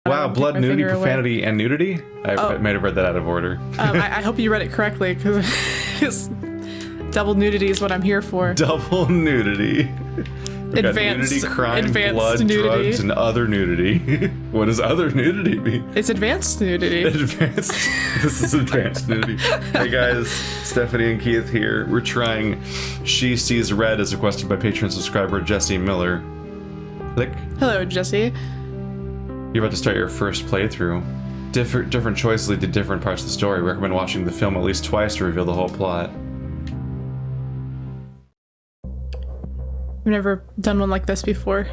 Wow, blood, nudity, profanity, and nudity? I might have read that out of order. I hope you read it correctly, because double nudity is what I'm here for. Double nudity. We got nudity, crime, blood, nudity. Drugs, and other nudity. What does other nudity mean? It's advanced nudity. Advanced. This is advanced nudity. Hey guys, Stephanie and Keith here. We're trying She Sees Red as requested by Patreon subscriber Jesse Miller. Click. Hello, Jesse. You're about to start your first playthrough. Different choices lead to different parts of the story. Recommend watching the film at least twice to reveal the whole plot. I've never done one like this before.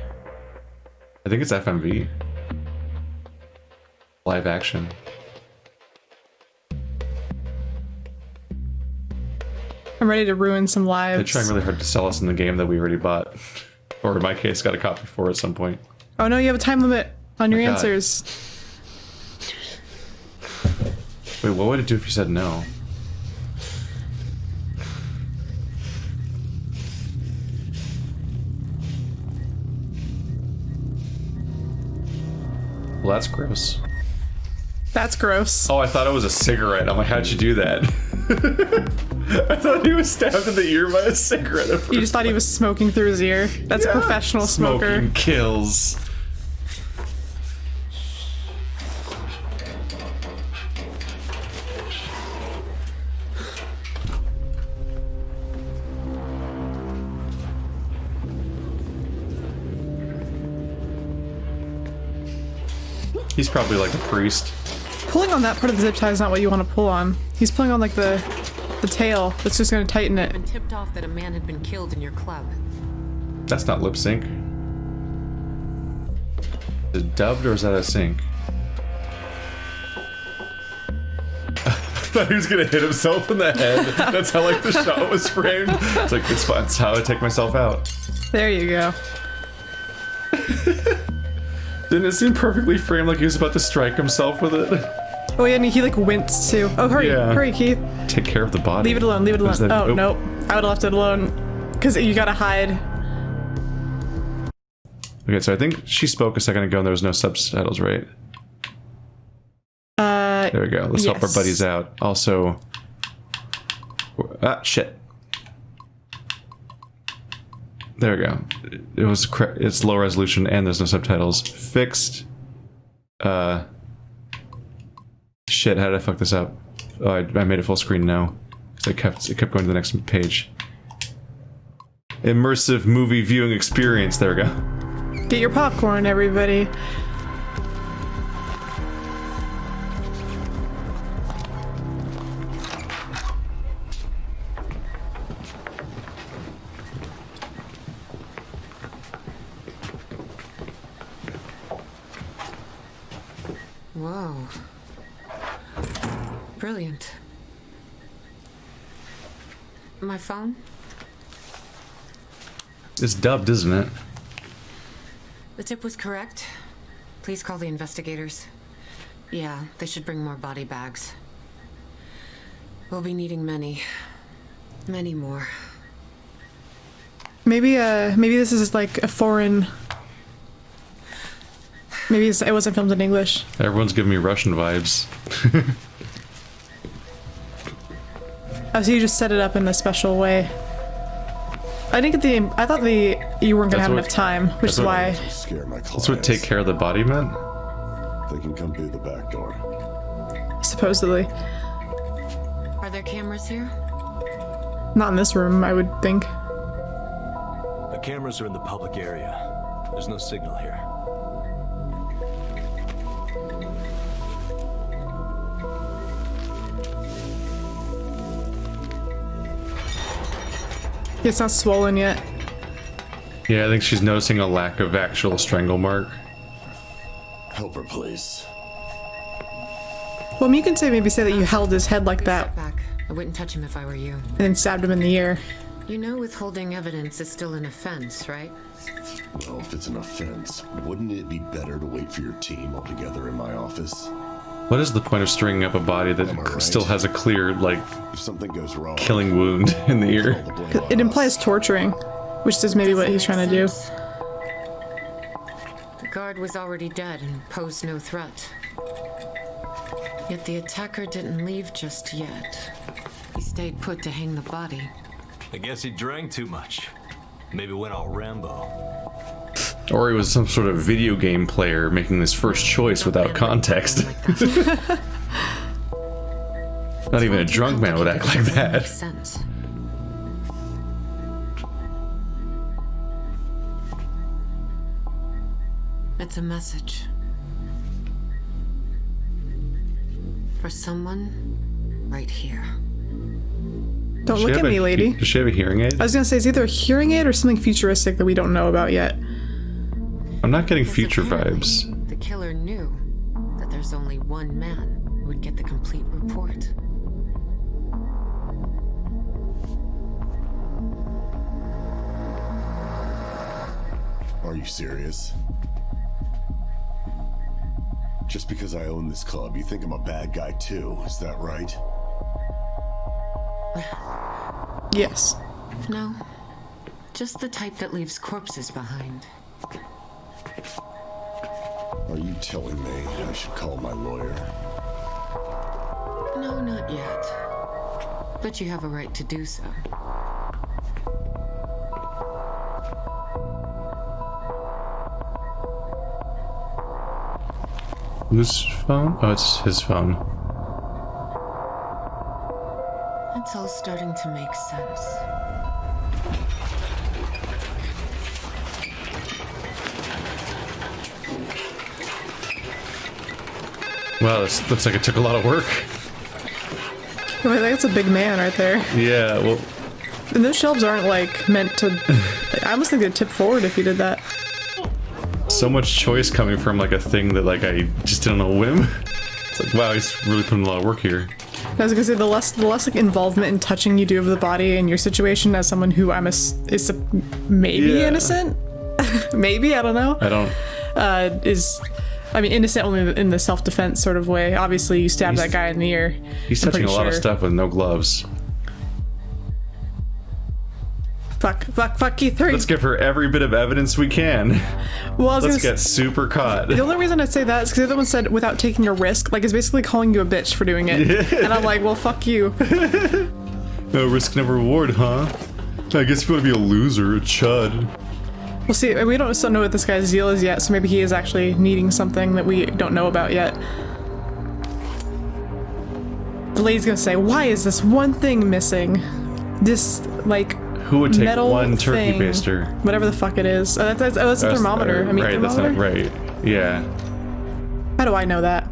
I think it's FMV. Live action. I'm ready to ruin some lives. They're trying really hard to sell us in the game that we already bought. Or in my case, got a copy for at some point. Oh no, you have a time limit on your answers. Wait, what would it do if you said no? Well, that's gross. That's gross. Oh, I thought it was a cigarette. I'm like, how'd you do that? I thought he was stabbed in the ear by a cigarette. You just thought he was smoking through his ear. That's a professional smoker. Smoking kills. He's probably like a priest. Pulling on that part of the zip tie is not what you want to pull on. He's pulling on like the tail. That's just going to tighten it. Been tipped off that a man had been killed in your club. That's not lip sync. Is it dubbed or is that a sync? I thought he was gonna hit himself in the head. That's how like the shot was framed. It's like that's how I take myself out. There you go. Didn't it seem perfectly framed like he was about to strike himself with it? Oh yeah, and he like winced too. Oh hurry, hurry Keith. Take care of the body. Leave it alone, leave it alone. Oh nope, I would've left it alone. Cause you gotta hide. Okay, so I think she spoke a second ago and there was no subtitles, right? There we go. Let's help our buddies out. Also, shit. There we go. It was it's low resolution and there's no subtitles. Fixed. Shit, how did I fuck this up? Oh, I made it full screen now. So it kept going to the next page. Immersive movie viewing experience. There we go. Get your popcorn, everybody. Whoa. Brilliant. My phone? It's dubbed, isn't it? The tip was correct. Please call the investigators. Yeah, they should bring more body bags. We'll be needing many. Many more. Maybe this is like a foreign... Maybe it wasn't filmed in English. Everyone's giving me Russian vibes. Oh, so you just set it up in a special way. I didn't get the... I thought you weren't gonna have enough time, which is why... That's what take care of the body meant? They can come through the back door. Supposedly. Are there cameras here? Not in this room, I would think. The cameras are in the public area. There's no signal here. It's not swollen yet. Yeah, I think she's noticing a lack of actual strangle mark. Help her, please. Well, you can maybe say that you held his head like that Back. I wouldn't touch him if I were you. and then stabbed him in the ear. You know withholding evidence is still an offense, right? Well, if it's an offense, wouldn't it be better to wait for your team all together in my office? What is the point of stringing up a body that still has a clear, like, If something goes wrong, killing wound in the ear? It implies torturing, which is maybe what he's trying to do. The guard was already dead and posed no threat. Yet the attacker didn't leave just yet. He stayed put to hang the body. I guess he drank too much. Maybe went all Rambo. Or he was some sort of video game player making his first choice without context. Not even a drunk man would act like that. Sense. It's a message. For someone right here. Don't look at me, lady. Does she have a hearing aid? I was gonna say, it's either a hearing aid or something futuristic that we don't know about yet. I'm not getting Because future apparently, vibes. The killer knew that there's only one man who would get the complete report. Are you serious? Just because I own this club, you think I'm a bad guy too, is that right? Yes. No. Just the type that leaves corpses behind. Are you telling me I should call my lawyer? No, not yet. But you have a right to do so. Whose phone? Oh, it's his phone. It's all starting to make sense. Wow, this looks like it took a lot of work. Wait, that's a big man right there. Yeah, well, And those shelves aren't like meant to. I almost think they'd tip forward if you did that. so much choice coming from like a thing that like I just didn't know whim. It's like, wow, he's really putting a lot of work here. I was gonna say the less like involvement in touching you do of the body in your situation as someone who is maybe Yeah. innocent, maybe I don't know. I don't. I mean, innocent only in the self-defense sort of way. Obviously, you stabbed that guy in the ear. He's I'm touching a pretty lot of sure. stuff with no gloves. Fuck, Keith, hurry. Let's give her every bit of evidence we can. Well, I was Let's gonna get super caught. The only reason I'd say that is because the other one said without taking a risk, like it's basically calling you a bitch for doing it. And I'm like, well, fuck you. No risk, never reward, huh? I guess if you want to be a loser, a chud. We'll see. We don't still know what this guy's deal is yet, so maybe he is actually needing something that we don't know about yet. The lady's gonna say, why is this one thing missing? This, like, Who would take metal one turkey thing, baster? whatever the fuck it is. That's a thermometer. I mean, right, thermometer? that's not right. Yeah. How do I know that?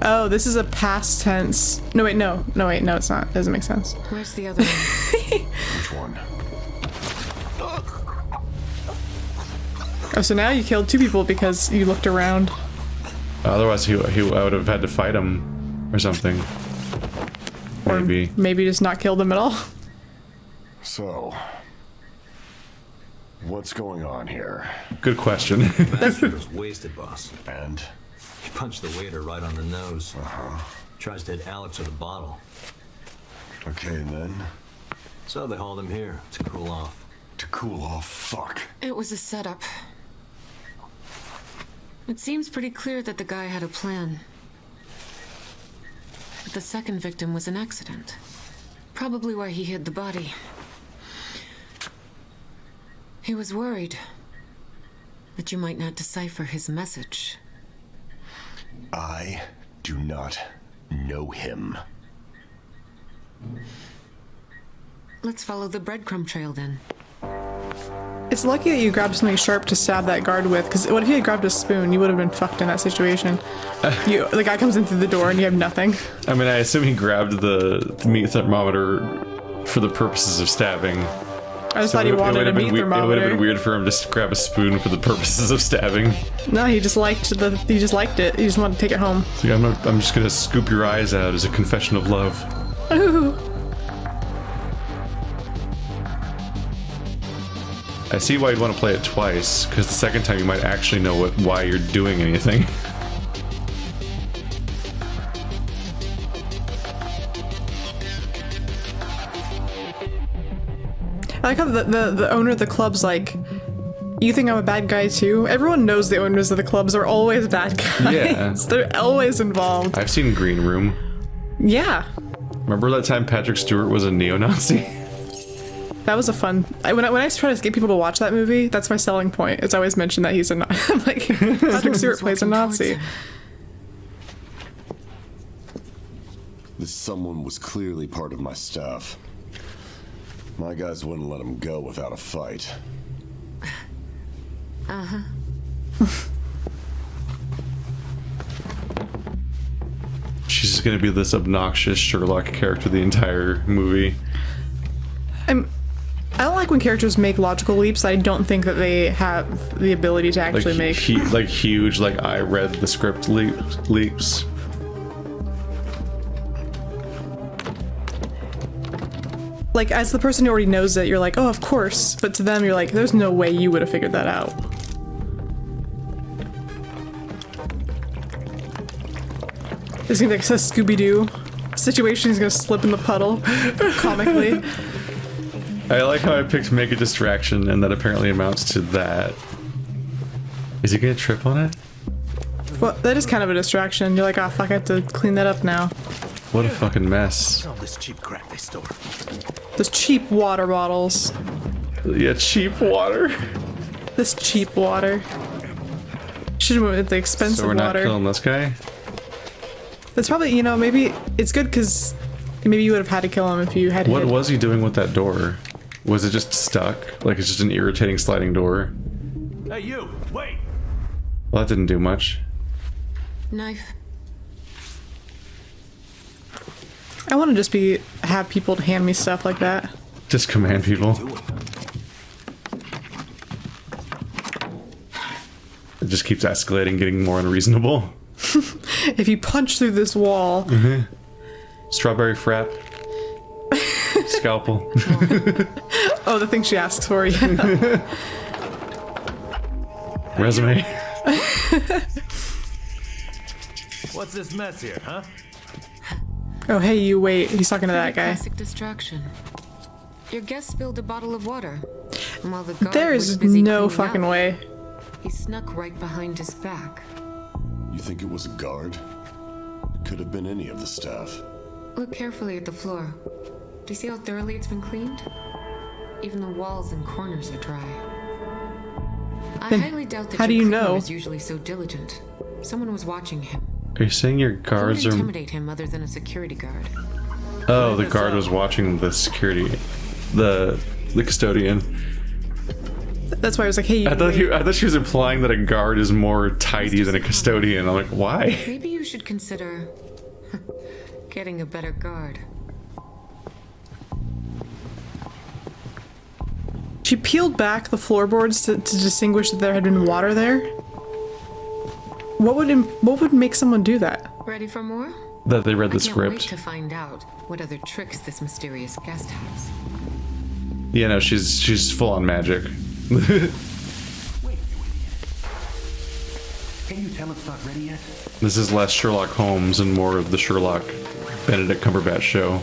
Oh, this is a past tense. No, wait, no, it's not. It doesn't make sense. Where's the other one? Which one? Oh, so now you killed two people because you looked around. Otherwise, I would have had to fight him or something. Or Maybe. maybe just not kill them at all. So, what's going on here? Good question. Master was wasted, boss. And? He punched the waiter right on the nose. Tries to hit Alex with a bottle. Okay, and then? So they hauled him here to cool off. To cool off, fuck. It was a setup. It seems pretty clear that the guy had a plan. But the second victim was an accident. Probably why he hid the body. He was worried that you might not decipher his message. I do not know him. Let's follow the breadcrumb trail then. It's lucky that you grabbed something sharp to stab that guard with, because what if you had grabbed a spoon? You would have been fucked in that situation. The guy comes in through the door and you have nothing. I mean, I assume he grabbed the meat thermometer for the purposes of stabbing. I just thought he wanted a meat It would have thermometer. been weird for him to just grab a spoon for the purposes of stabbing. No, he just liked it. He just wanted to take it home. So yeah, I'm just gonna scoop your eyes out as a confession of love. Ooh. I see why you'd want to play it twice, because the second time you might actually know why you're doing anything. I like how the owner of the club's like, You think I'm a bad guy too? Everyone knows the owners of the clubs are always bad guys. Yeah. They're always involved. I've seen Green Room. Yeah. Remember that time Patrick Stewart was a neo-Nazi? That was a fun. When I try to get people to watch that movie, that's my selling point. It's always mentioned that he's a like Patrick Stewart plays a Nazi. This someone was clearly part of my staff. My guys wouldn't let him go without a fight. She's just gonna be this obnoxious Sherlock character the entire movie. I don't like when characters make logical leaps. I don't think that they have the ability to actually make huge, like I read the script leaps. Like, as the person who already knows it, you're like, oh, of course. But to them, you're like, there's no way you would have figured that out. There's gonna be like a Scooby-Doo situation. He's gonna slip in the puddle, comically. I like how I picked make a distraction, and that apparently amounts to that. Is he gonna trip on it? Well, that is kind of a distraction. You're like, oh, fuck, I have to clean that up now. What a fucking mess. All this cheap crap they store. Those cheap water bottles. Yeah, cheap water. This cheap water. Should have went with the expensive So we're not water. killing this guy? That's probably, you know, maybe it's good because maybe you would have had to kill him if you had. What hit. was he doing with that door? Was it just stuck? Like it's just an irritating sliding door? Hey, you! Wait! Well, that didn't do much. Knife. I want to just have people to hand me stuff like that. Just command people. It just keeps escalating, getting more unreasonable. If you punch through this wall. Strawberry frap. Scalpel. Oh, the thing she asks for, yeah. Resume. What's this mess here, huh? Oh, hey, you wait. He's talking to that guy. Classic distraction. Your guest spilled a bottle of water. And while the guard There was is busy no cleaning fucking up, way. he snuck right behind his back. You think it was a guard? Could have been any of the staff. Look carefully at the floor. Do you see how thoroughly it's been cleaned? Even the walls and corners are dry. I Then highly doubt that how do your you cleaner know? is usually so diligent. Someone was watching him. Are you saying your Who would guards are... intimidate him other than a security guard? Oh, the guard was watching the security... The custodian. That's why I was like, hey, you I wait. thought she was implying that a guard is more tidy than a custodian. I'm like, why? Maybe you should consider getting a better guard. She peeled back the floorboards to distinguish that there had been water there. What would make someone do that? Ready for more? That they read the I can't wait script. to find out what other tricks this mysterious guest has. Yeah, no, she's full on magic. Wait, you idiot. Can you tell it's not ready yet? This is less Sherlock Holmes and more of the Sherlock Benedict Cumberbatch show,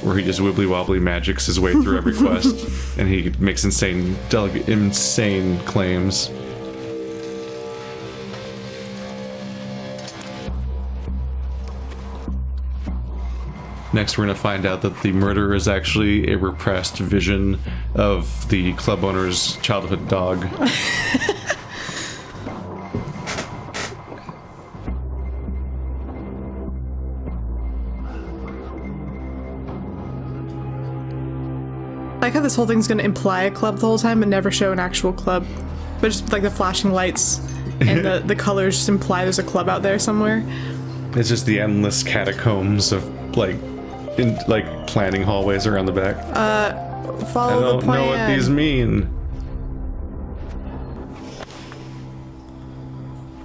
where he just wibbly wobbly magics his way through every quest, and he makes insane claims. Next, we're going to find out that the murder is actually a repressed vision of the club owner's childhood dog. I like how this whole thing's gonna imply a club the whole time, but never show an actual club. But just like the flashing lights and the colors just imply there's a club out there somewhere. It's just the endless catacombs of planning hallways around the back. I Follow don't the plan. know what these mean.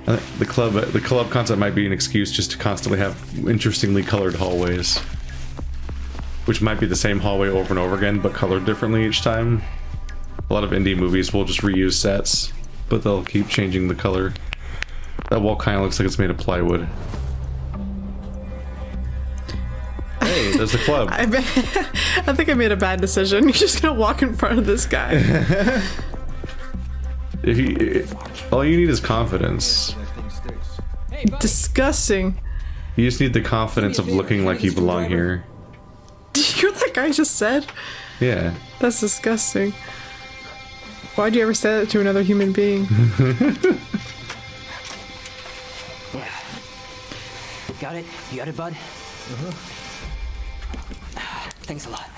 The club concept might be an excuse just to constantly have interestingly colored hallways, which might be the same hallway over and over again, but colored differently each time. A lot of indie movies will just reuse sets, but they'll keep changing the color. That wall kind of looks like it's made of plywood. Hey, there's the club. I think I made a bad decision. You're just gonna walk in front of this guy. If you, all you need is confidence. Disgusting. You just need the confidence of looking like you belong here. Did you hear what that guy just said? Yeah. That's disgusting. Why'd you ever say that to another human being? Yeah. Got it? You got it, bud? Thanks a lot.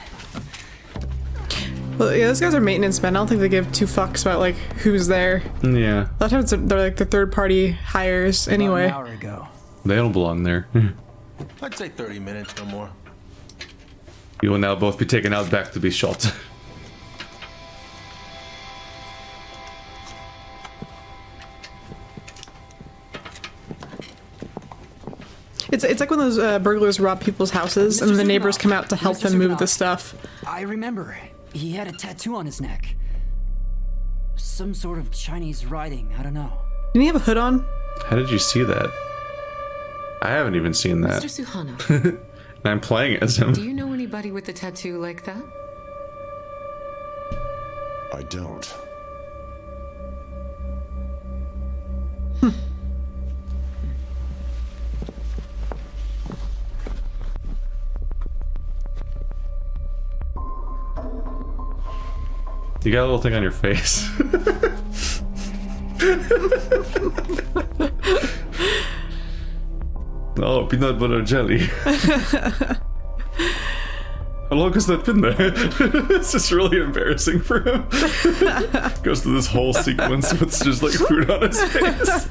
Well, yeah, those guys are maintenance men. I don't think they give two fucks about, like, who's there. Yeah. A lot of times they're like the third-party hires anyway. About an hour ago. They don't belong there. I'd say 30 minutes, no more. You will now both be taken out back to be shot. It's like when those burglars rob people's houses and then the neighbors come out to help them move the stuff. I remember. He had a tattoo on his neck. Some sort of Chinese writing, I don't know. Didn't he have a hood on? How did you see that? I haven't even seen that. Mr. Suhana, And I'm playing as him. do you know anybody with a tattoo like that? I don't. You got a little thing on your face. Oh, peanut butter jelly. How long has that been there? It's just really embarrassing for him. Goes through this whole sequence with just like food on his face.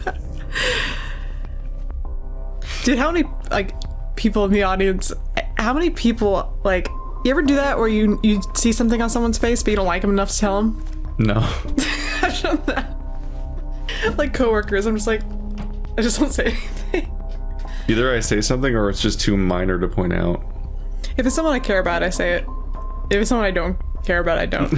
Dude, how many, like, people in the audience, how many people, like, you ever do that where you see something on someone's face but you don't like them enough to tell them? No. I've done that. Like coworkers, I'm just like, I just don't say anything. Either I say something or it's just too minor to point out. If it's someone I care about, I say it. If it's someone I don't care about, I don't.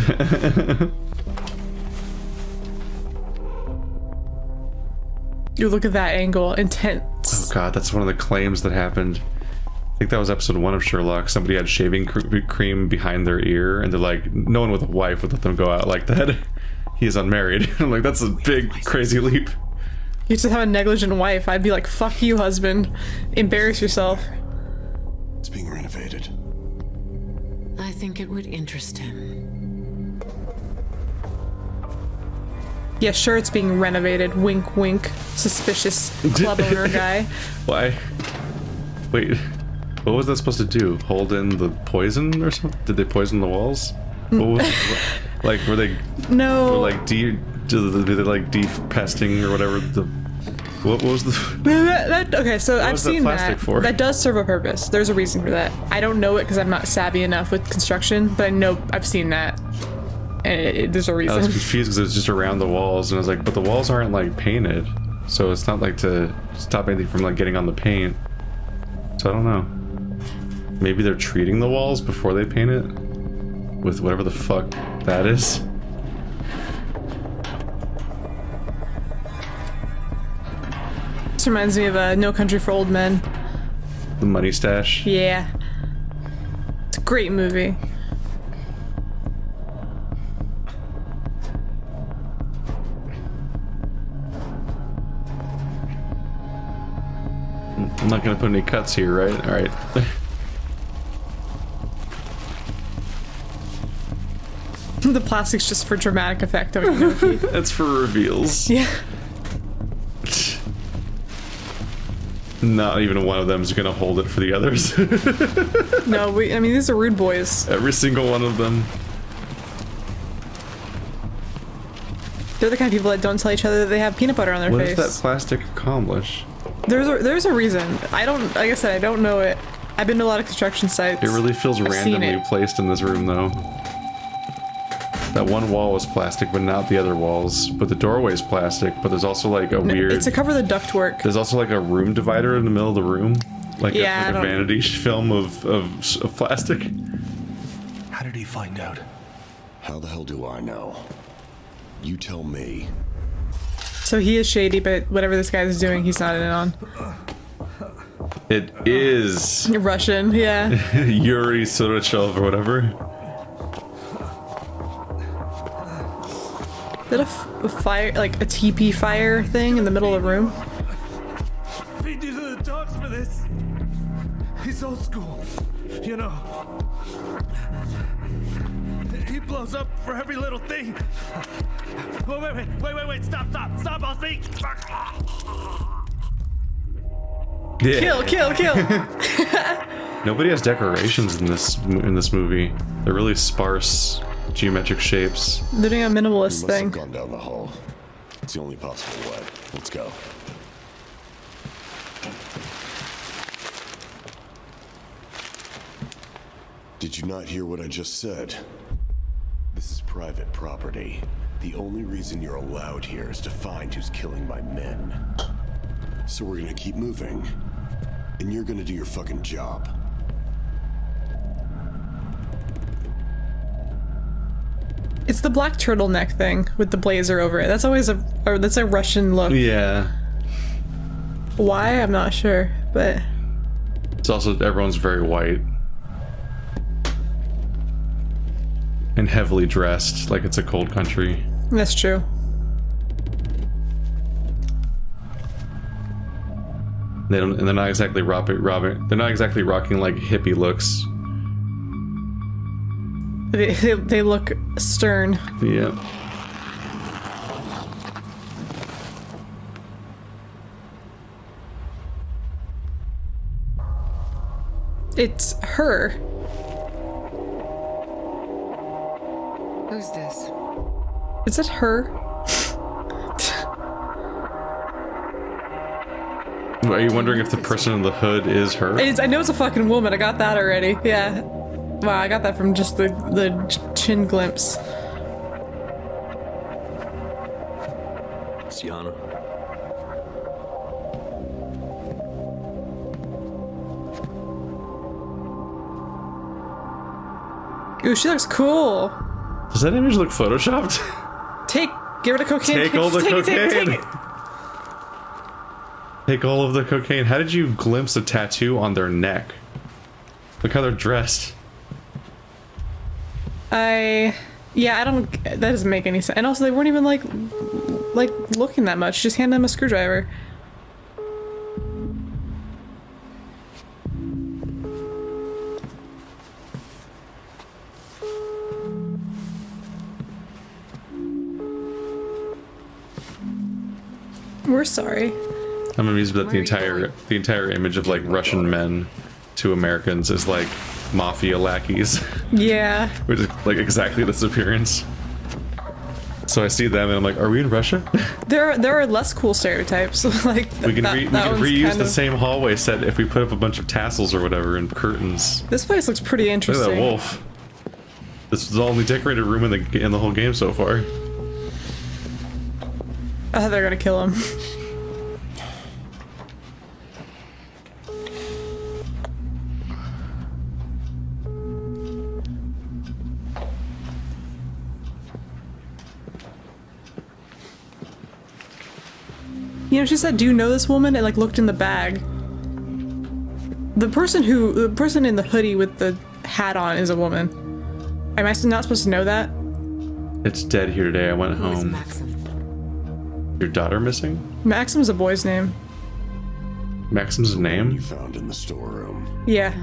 You look at that angle, intense. Oh god, that's one of the claims that happened. I think that was episode 1 of Sherlock. Somebody had shaving cream behind their ear, and they're like, no one with a wife would let them go out like that. He is unmarried. I'm like, that's a big, crazy leap. You just have a negligent wife. I'd be like, fuck you, husband. Embarrass yourself. It's being renovated. I think it would interest him. Yeah, sure, it's being renovated. Wink, wink. Suspicious club owner guy. Why? Wait, what was that supposed to do? Hold in the poison or something? Did they poison the walls? What was, like, were they? No. Were like were they like de-pesting or whatever? What was the? Okay, so I've was that seen plastic that. for? That does serve a purpose. There's a reason for that. I don't know it because I'm not savvy enough with construction, but I know I've seen that. And there's a I was reason. confused because it was just around the walls, and I was like, but the walls aren't like painted, so it's not like to stop anything from like getting on the paint. So I don't know. Maybe they're treating the walls before they paint it with whatever the fuck that is. This reminds me of No Country for Old Men. The money stash. Yeah. It's a great movie. I'm not gonna put any cuts here, right? All right. The plastic's just for dramatic effect, don't you know, Keith? That's for reveals. Yeah. Not even one of them is gonna hold it for the others. No, I mean, these are rude boys. Every single one of them. They're the kind of people that don't tell each other that they have peanut butter on their What face. does that plastic accomplish? There's a reason. I don't, like I said, I don't know it. I've been to a lot of construction sites. It really feels I've seen randomly it. placed in this room, though. That one wall was plastic, but not the other walls. But the doorway's plastic, but there's also like a weird... It's to cover the ductwork. There's also like a room divider in the middle of the room. Like Yeah, I a don't- vanity film of plastic. How did he find out? How the hell do I know? You tell me. So he is shady, but whatever this guy is doing, he's not in on. It is Russian, yeah. Yuri Sorochov or whatever. That fire, like a TP fire thing in the middle of the room. Feed you to the dogs for this. He's old school, you know. He blows up for every little thing. Wait, stop, I'll speak. Kill. Nobody has decorations in this movie. They're really sparse geometric shapes. They're doing a minimalist We must thing. have gone down the hall. It's the only possible way. Let's go. Did you not hear what I just said? This is private property. The only reason you're allowed here is to find who's killing my men. So we're gonna keep moving. And you're gonna do your fucking job. It's the black turtleneck thing with the blazer over it. That's always that's a Russian look. Yeah. Why? I'm not sure, but It's also, everyone's very white. And heavily dressed, like it's a cold country. that's true. They don't, and they're not exactly robbing. They're not exactly rocking like hippie looks. They look stern. Yeah. It's her. Who's this? Is it her? Are you wondering if the person in the hood is her? I know it's a fucking woman. I got that already. Yeah. Wow, I got that from just the chin glimpse. It's Yana. Ooh, she looks cool. Does that image look photoshopped? Give her the cocaine. Take all the Take cocaine. it. Take all of the cocaine. How did you glimpse a tattoo on their neck? Look how they're dressed. Yeah, I don't. That doesn't make any sense. And also, they weren't even like looking that much. Just hand them a screwdriver. We're sorry. I'm amused that Where are you the entire image of like Russian men to Americans is like mafia lackeys, Yeah. which is like exactly this appearance. So I see them and I'm like, are we in Russia? There are less cool stereotypes. Like we can that one's reuse kind the of- same hallway set if we put up a bunch of tassels or whatever and curtains. This place looks pretty Look at interesting. that wolf. This is the only decorated room in the whole game so far. I thought they were gonna kill him. You know, she said, "Do you know this woman?" And like looked in the bag. The person in the hoodie with the hat on is a woman. Am I not supposed to know that? It's dead here today. I went Who is home. Maxim? Your daughter missing? Maxim's a boy's name. Maxim's You name? found in the storeroom. Yeah.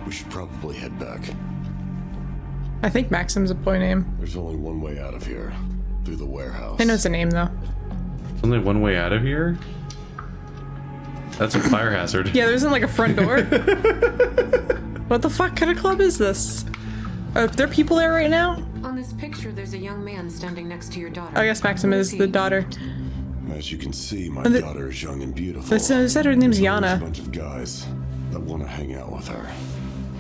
We should probably head back. I think Maxim's a boy name. There's only one way out of here. Through the warehouse. I know it's a name though. There's only one way out of here? That's a fire hazard. Yeah, there isn't like a front door. What the fuck kind of club is this? Are there people there right now? On this picture, there's a young man standing next to your daughter. I guess Maxim Who is the he? daughter. As you can see, my And the- daughter is young and beautiful. They said her name's There's always Yana. a bunch of guys that want to hang out with her.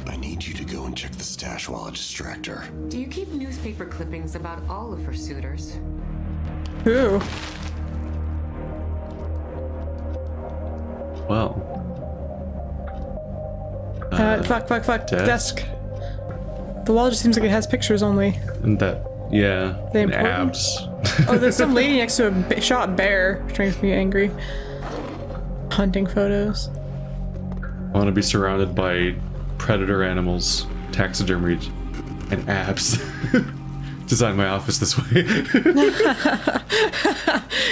I need you to go and check the stash while I distract her. Do you keep newspaper clippings about all of her suitors? Who? Well. Fuck. Desk? The wall just seems like it has pictures only. And that, yeah. They And important? abs. Oh, there's some lady next to a shot bear, which makes me angry. Hunting photos. I want to be surrounded by predator animals taxidermied and abs. Design my office this way.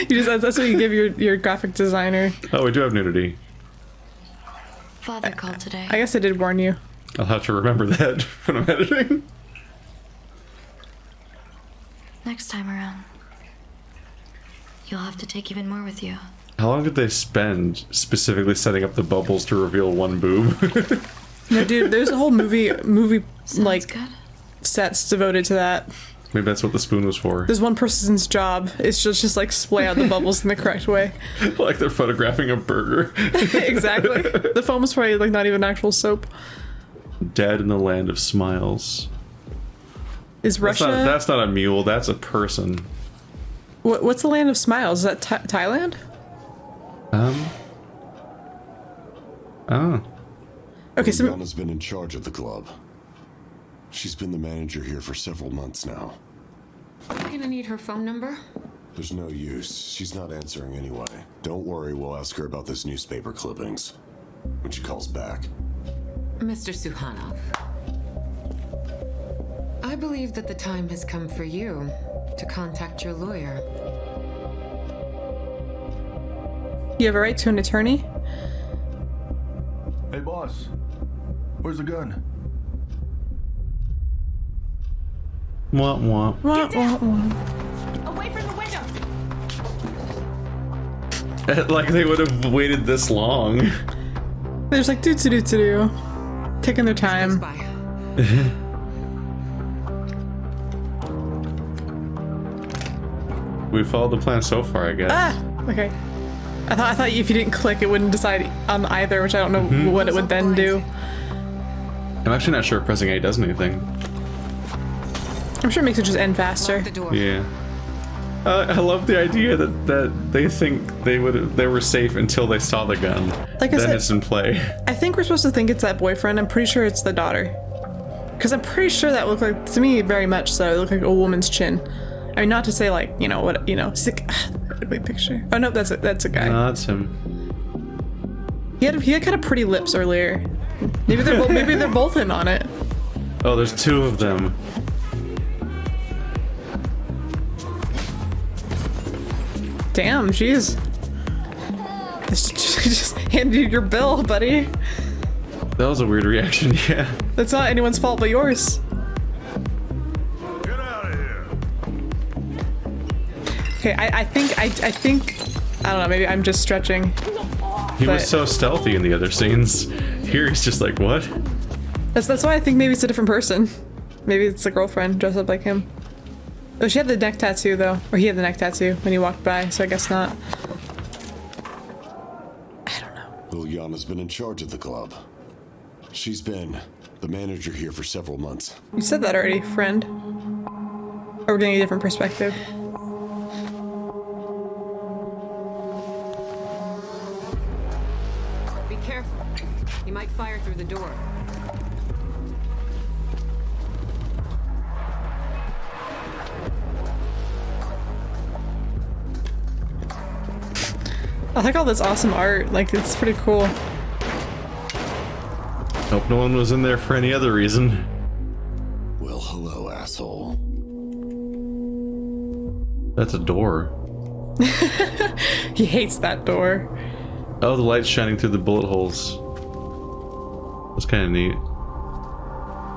That's what you give your graphic designer. Oh, we do have nudity. Father called today. I guess I did warn you. I'll have to remember that when I'm editing. Next time around, you'll have to take even more with you. How long did they spend specifically setting up the bubbles to reveal one boob? No, dude, there's a whole movie Sounds like good. sets devoted to that. Maybe that's what the spoon was for. There's one person's job. It's just like splay out the bubbles in the correct way. Like they're photographing a burger. Exactly. The foam was probably like not even actual soap. Dead in the land of smiles. Is Russia? That's not a mule, that's a person. What's the land of smiles? Is that Thailand? Oh. Okay, so Liliana's been in charge of the club. She's been the manager here for several months now. I'm gonna need her phone number. There's no use. She's not answering anyway. Don't worry, we'll ask her about this newspaper clippings when she calls back. Mr. Suhanov, I believe that the time has come for you to contact your lawyer. you have a right to an attorney? Hey, boss. Where's the gun? Wah, wah. Wah, wah, wah. Away from the windows! Like they would have waited this long. They're just like do. Taking their time. Bye. We followed the plan so far, I guess. Ah! Okay. I thought if you didn't click, it wouldn't decide on either, which I don't know what it would then do. I'm actually not sure if pressing A does anything. I'm sure it makes it just end faster. Lock the door. Yeah. I love the idea that they think they were safe until they saw the gun. Like I then said- it's in play. I think we're supposed to think it's that boyfriend. I'm pretty sure it's the daughter. Because I'm pretty sure that looked like, to me, very much so, it looked like a woman's chin. I mean, not to say like, sick. Wait, picture. Oh no, that's a guy. No, that's him. He had kind of pretty lips earlier. Maybe they're both in on it. Oh, there's two of them. Damn, jeez. Just handed you your bill, buddy. That was a weird reaction, yeah. That's not anyone's fault but yours. Get out of here. Okay, I think I don't know, maybe I'm just stretching. He was But- so stealthy in the other scenes. Here he's just like, what? That's why I think maybe it's a different person. Maybe it's the girlfriend dressed up like him. Oh, she had the neck tattoo though. Or he had the neck tattoo when he walked by, so I guess not. I don't know. Liliana's been in charge of the club. She's been the manager here for several months. You said that already, friend. Or we're getting a different perspective. Be careful. He might fire through the door. I like all this awesome art. Like, it's pretty cool. Hope no one was in there for any other reason. Well, hello, asshole. That's a door. He hates that door. Oh, the light's shining through the bullet holes. That's kind of neat.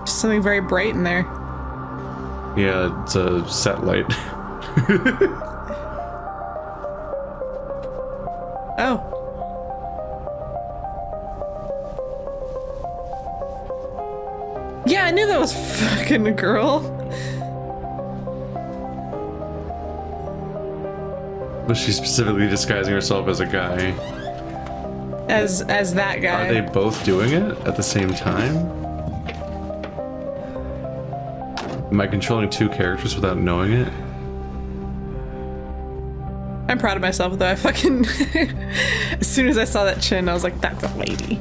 Just something very bright in there. Yeah, it's a set light. Oh. Yeah, I knew that was fucking a girl. But she's specifically disguising herself as a guy. As that guy. Are they both doing it at the same time? Am I controlling two characters without knowing it? I'm proud of myself though. I fucking as soon as I saw that chin, I was like, that's a lady.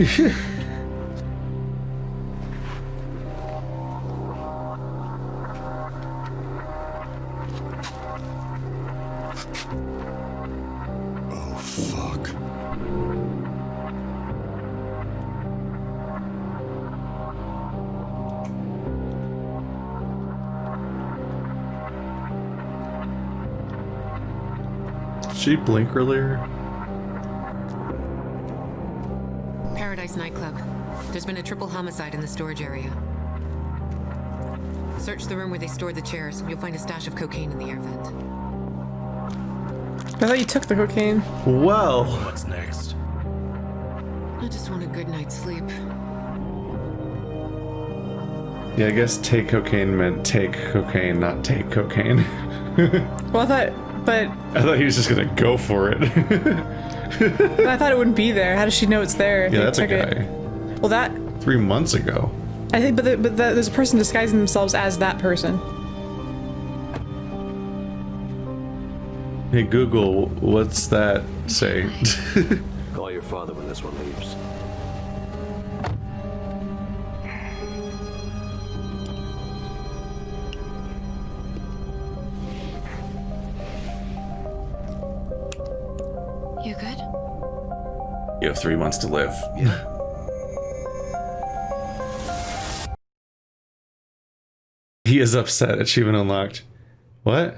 Oh, fuck. Did she blink earlier? Paradise nightclub. There's been a triple homicide in the storage area. Search the room where they stored the chairs. You'll find a stash of cocaine in the air vent. I thought you took the cocaine. Well. What's next? I just want a good night's sleep. Yeah, I guess take cocaine meant take cocaine, not take cocaine. Well, I thought he was just gonna go for it. I thought it wouldn't be there. How does she know it's there? if Yeah, they that's a took it? guy. Well, that 3 months ago. I think, but there's a person disguising themselves as that person. Hey Google, what's that say? Call your father when this one leaves. You good? You have 3 months to live. Yeah. He is upset. Achievement unlocked. What?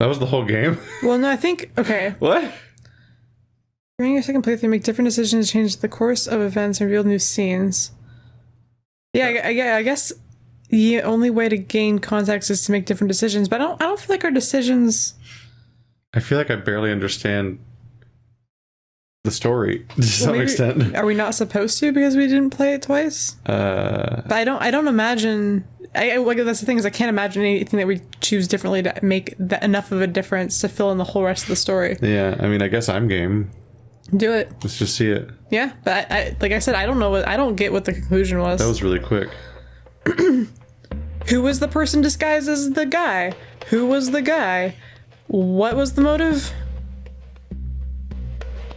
That was the whole game? Well, no, I think okay. What? During your second playthrough, make different decisions, change the course of events, and reveal new scenes. Yeah, I guess the only way to gain context is to make different decisions. But I don't feel like our decisions. I feel like I barely understand the story to some extent. Are we not supposed to because we didn't play it twice? But I don't imagine. Like that's the thing is I can't imagine anything that we choose differently to make enough of a difference to fill in the whole rest of the story. Yeah, I mean, I guess I'm game. Do it. Let's just see it. Yeah, but I like I said, I don't get what the conclusion was. That was really quick. Who was the person disguised as the guy? Who was the guy? What was the motive?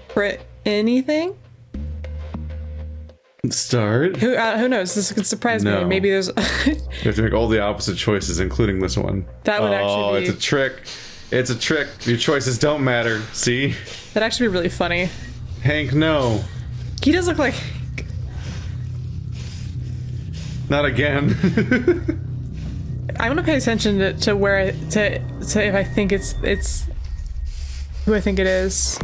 For anything? Start. Who knows? This could surprise me. No. Maybe there's. You have to make all the opposite choices, including this one. That would actually be... it's a trick. It's a trick. Your choices don't matter. See? That'd actually be really funny. Hank, no. He does look like... Not again. I'm gonna pay attention to where to if I think it's who I think it is.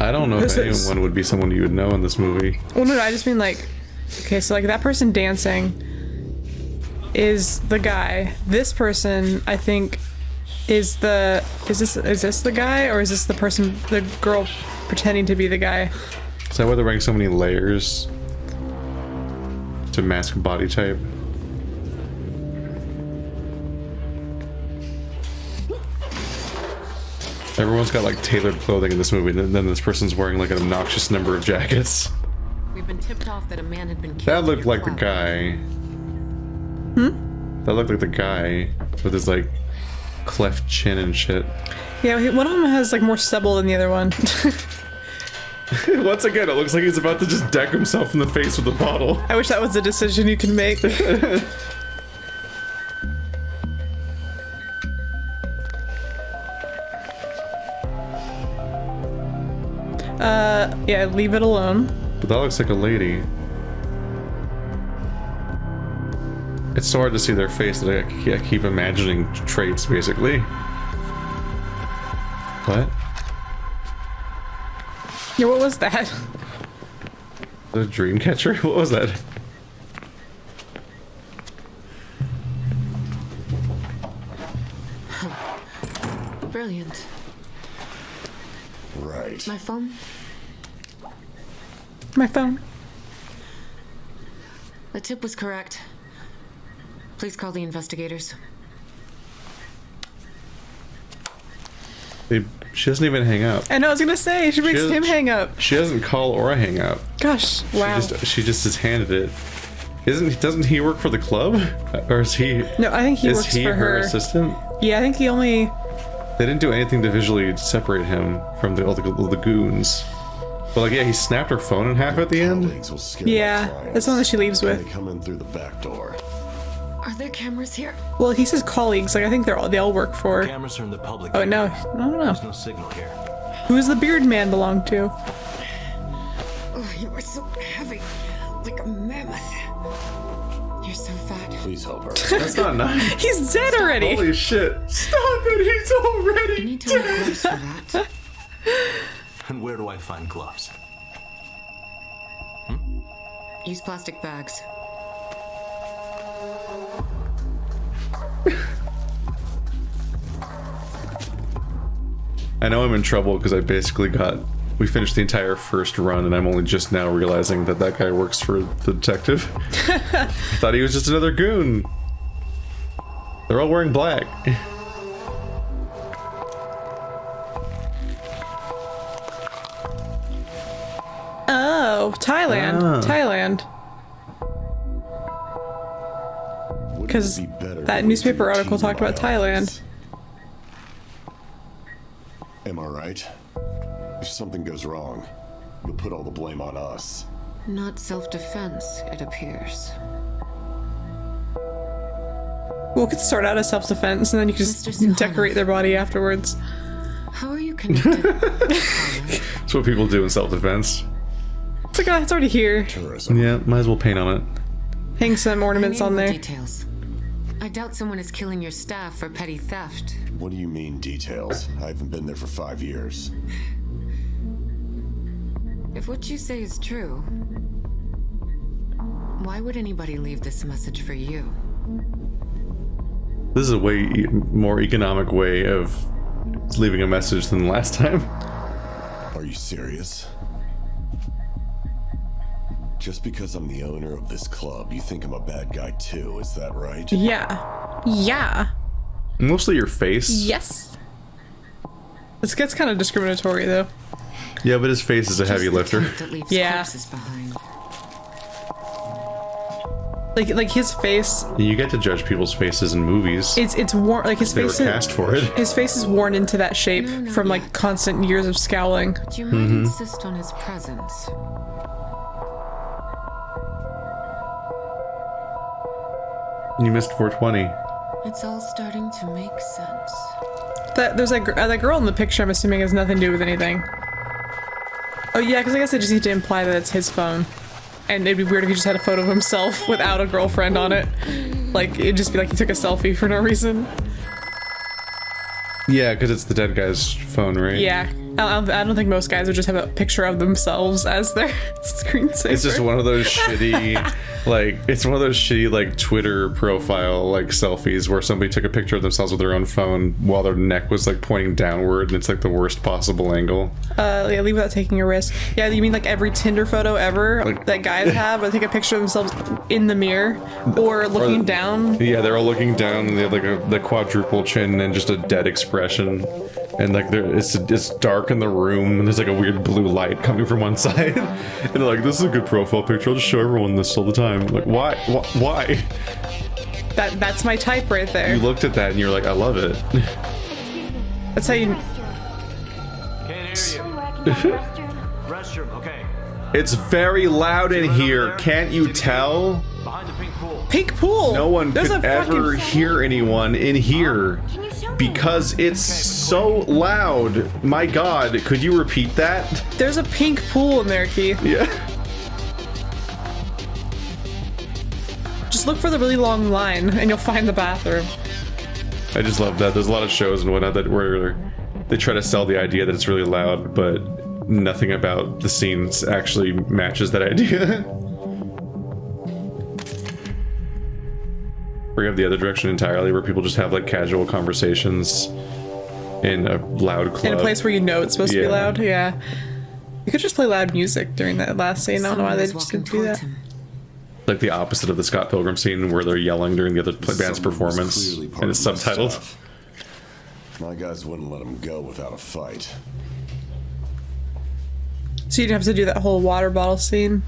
I don't know if anyone would be someone you would know in this movie. Well, no, I just mean like, okay, so like that person dancing is the guy. This person, I think, is this the guy, or is this the person, the girl pretending to be the guy? Is that why they're wearing so many layers to mask body type? Everyone's got like tailored clothing in this movie, and then this person's wearing like an obnoxious number of jackets. We've been tipped off that a man had been killed. That looked like the guy. That looked like the guy with his like cleft chin and shit. Yeah, one of them has like more stubble than the other one. Once again, it looks like he's about to just deck himself in the face with a bottle. I wish that was a decision you can make. Yeah, leave it alone. But that looks like a lady. It's so hard to see their face that I keep imagining traits, basically. What? Yeah, what was that? The dream catcher? What was that? Brilliant. Right. My phone? My phone. The tip was correct. Please call the investigators. She doesn't even hang up. I know, I was gonna say, she makes him hang up. She doesn't call or hang up. Gosh, wow. She just is handed it. Doesn't he work for the club? Or is he... No, I think he works Is he for her her. assistant? Yeah, I think he only... They didn't do anything to visually separate him from all the goons. But like, yeah, he snapped her phone in half at the end. Yeah, that's the one that she leaves with. They come in through the back door. Are there cameras here? Well, he says colleagues, like I think they all work for... Cameras are in the public. Oh, no, area. I don't know. There's no signal here. Who does the beard man belong to? Oh, you are so heavy, like a mammoth. You're so fat. Please help her. That's not nice. He's dead already. Holy shit. Stop it, he's I already need to wear gloves for that. And where do I find gloves? Use plastic bags. I know I'm in trouble because I basically we finished the entire first run and I'm only just now realizing that that guy works for the detective. I thought he was just another goon. They're all wearing black. Oh, Thailand. Ah. Thailand. Wouldn't Because it be better that to newspaper leave article your talked team about in my Thailand. office? Am I right? If something goes wrong, you'll put all the blame on us. Not self-defense, it appears. Well, it could start out as self-defense, and then you could Mr. just Suhanov. decorate their body afterwards. How are you connected? That's what people do in self-defense. It's like, oh, it's already here. Tourism. Yeah, might as well paint on it. Hang some ornaments I need on more there. Details. I doubt someone is killing your staff for petty theft. What do you mean, details? I haven't been there for 5 years. If what you say is true, why would anybody leave this message for you? This is a way more economic way of leaving a message than the last time. Are you serious? Just because I'm the owner of this club, you think I'm a bad guy too, is that right? Yeah. Yeah. Mostly your face. Yes. This gets kind of discriminatory, though. Yeah, but his face is a heavy Just the lifter. type that leaves Yeah. corpses behind. Like his face, You get to judge people's faces in movies. it's worn, like his They were face cast for it. his face is worn into that shape No, not from like yet. constant years of scowling. But you might insist on his presence. You missed 420. It's all starting to make sense. There's that girl in the picture, I'm assuming, has nothing to do with anything. Oh yeah, because I guess I just need to imply that it's his phone. And it'd be weird if he just had a photo of himself without a girlfriend on it. Like, it'd just be like he took a selfie for no reason. Yeah, because it's the dead guy's phone, right? Yeah. I don't think most guys would just have a picture of themselves as their screensaver. It's just one of those shitty, like Twitter profile, like, selfies where somebody took a picture of themselves with their own phone while their neck was, like, pointing downward, and it's, like, the worst possible angle. Yeah, leave without taking a risk. Yeah, you mean like every Tinder photo ever Like- that guys have, where they take a picture of themselves in the mirror or looking down? Yeah, they're all looking down, and they have, like, the quadruple chin and just a dead expression. And, like, it's dark in the room, and there's, like, a weird blue light coming from one side. And they're like, this is a good profile picture, I'll just show everyone this all the time. I'm like, why? Why? That's my type right there. You looked at that, and you're like, I love it. That's how you... Can't hear you. Restroom, okay. It's very loud in here, can't you tell? Behind the pink pool. Pink pool! No one There's could a ever fucking... hear anyone in here because it's so loud. My god, could you repeat that? There's a pink pool in there, Keith. Yeah. Just look for the really long line, and you'll find the bathroom. I just love that. There's a lot of shows and whatnot that where they try to sell the idea that it's really loud, but nothing about the scenes actually matches that idea. Or you have the other direction entirely, where people just have like casual conversations in a loud club. In a place where you know it's supposed to be Yeah. loud, yeah. You could just play loud music during that last scene. I don't know why Someone they is just walking didn't do towards that. him. Like the opposite of the Scott Pilgrim scene where they're yelling during the other band's Someone was performance, clearly part and it's of my subtitled. staff. My guys wouldn't let him go without a fight. So you didn't have to do that whole water bottle scene.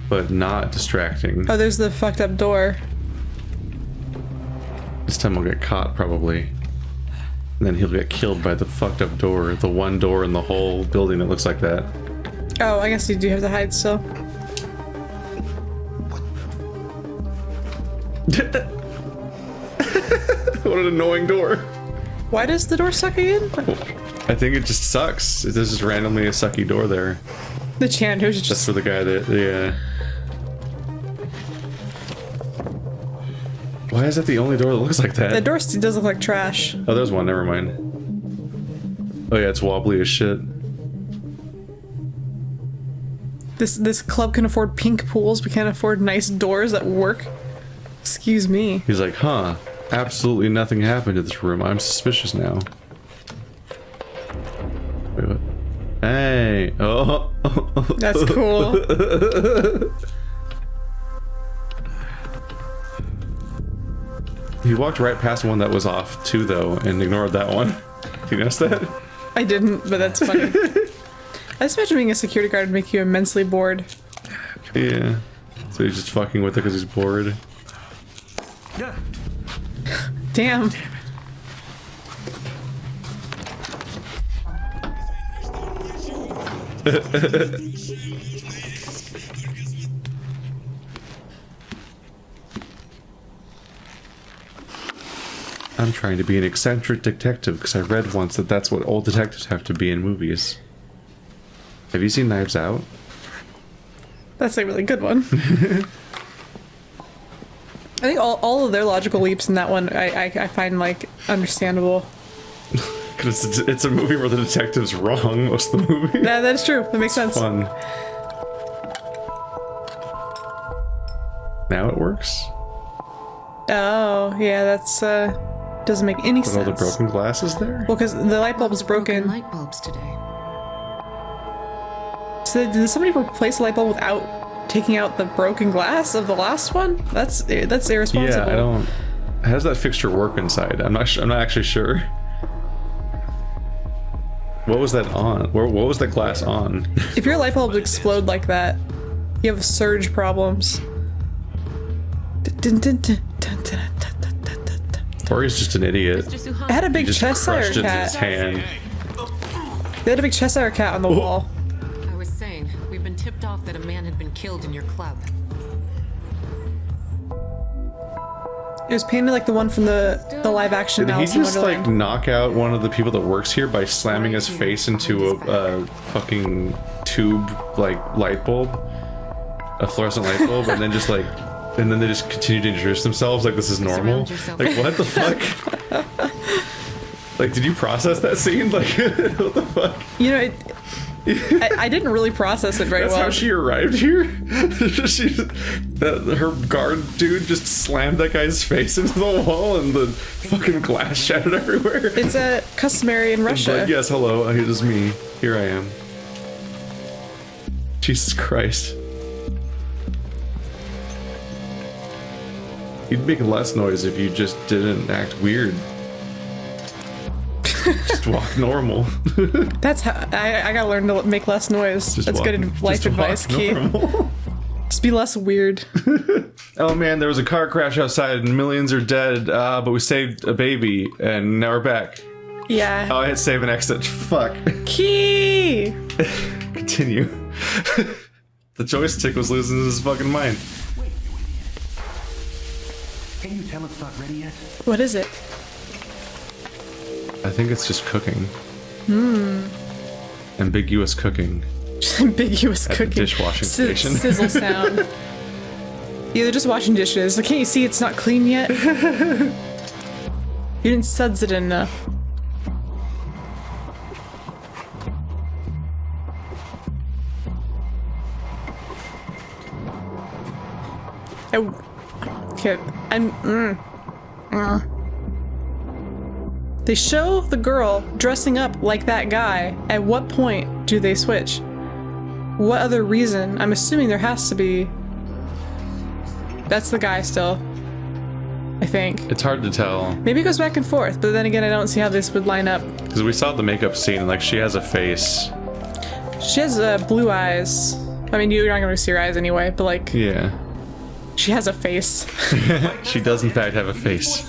But not distracting. Oh, there's the fucked up door. This time he'll get caught, probably. And then he'll get killed by the fucked up door. The one door in the whole building that looks like that. Oh, I guess you do have to hide still. What an annoying door. Why does the door suck again? I think it just sucks. There's just randomly a sucky door there. The janitor's That's just... for the guy that, yeah. Why is that the only door that looks like that? The door does look like trash. Oh, there's one. Never mind. Oh yeah, it's wobbly as shit. This club can afford pink pools, but can't afford nice doors that work. Excuse me. He's like, huh? Absolutely nothing happened to this room. I'm suspicious now. Wait, what? Hey! Oh! That's cool. He walked right past one that was off too, though, and ignored that one. Did you notice that? I didn't, but that's funny. I just imagine being a security guard would make you immensely bored. Yeah. So he's just fucking with it because he's bored. Damn. I'm trying to be an eccentric detective because I read once that that's what old detectives have to be in movies. Have you seen Knives Out? That's a really good one. I think all of their logical leaps in that one I find like understandable. Because it's a movie where the detective's wrong most of the movie. Yeah, that is true. That makes sense. Fun. Now it works? Oh, yeah, that's doesn't make any With sense. all the broken glasses there? Well, because the light bulb is broken. Light bulbs today. So did somebody replace the light bulb without taking out the broken glass of the last one? That's irresponsible. Yeah, I don't... How does that fixture work inside? I'm not actually sure. What was that on? What was the glass on? If your light bulbs explode like that, you have surge problems. Or he's just an idiot. I had a He big just Cheshire crushed it in cat. his hand. They had a big Cheshire cat on the wall. I was saying, we've been tipped off that a man had been killed in your club. It was painted like the one from the live action Did he Alice in just like Wonderland. knock out one of the people that works here by slamming his face into a fucking tube like light bulb? A fluorescent light bulb, and then just like... And then they just continue to introduce themselves like this is normal. Like, what the fuck? Like, did you process that scene? Like, what the fuck? You know, I didn't really process it very That's well. how she arrived here? Her guard dude just slammed that guy's face into the wall and the fucking glass shattered everywhere. It's customary in Russia. But yes, hello, it is me. Here I am. Jesus Christ. You'd make less noise if you just didn't act weird. Just walk normal. That's how I gotta learn to make less noise. That's good life advice, Key. Just be less weird. Oh man, there was a car crash outside and millions are dead, but we saved a baby and now we're back. Yeah. Oh, I hit save and exit. Fuck. Key! Continue. The joystick was losing his fucking mind. Can you tell it's not ready yet? What is it? I think it's just cooking. Ambiguous cooking. Ambiguous At cooking. the dishwashing station. Sizzle sound. Yeah, they're just washing dishes. Like, can't you see it's not clean yet? You didn't suds it enough. Okay, They show the girl dressing up like that guy. At what point do they switch? What other reason? I'm assuming there has to be. That's the guy still. I think. It's hard to tell. Maybe it goes back and forth, but then again, I don't see how this would line up. Because we saw the makeup scene, like she has a face. She has blue eyes. I mean, you're not gonna see her eyes anyway, but like, Yeah. she has a face. She does in fact have a face.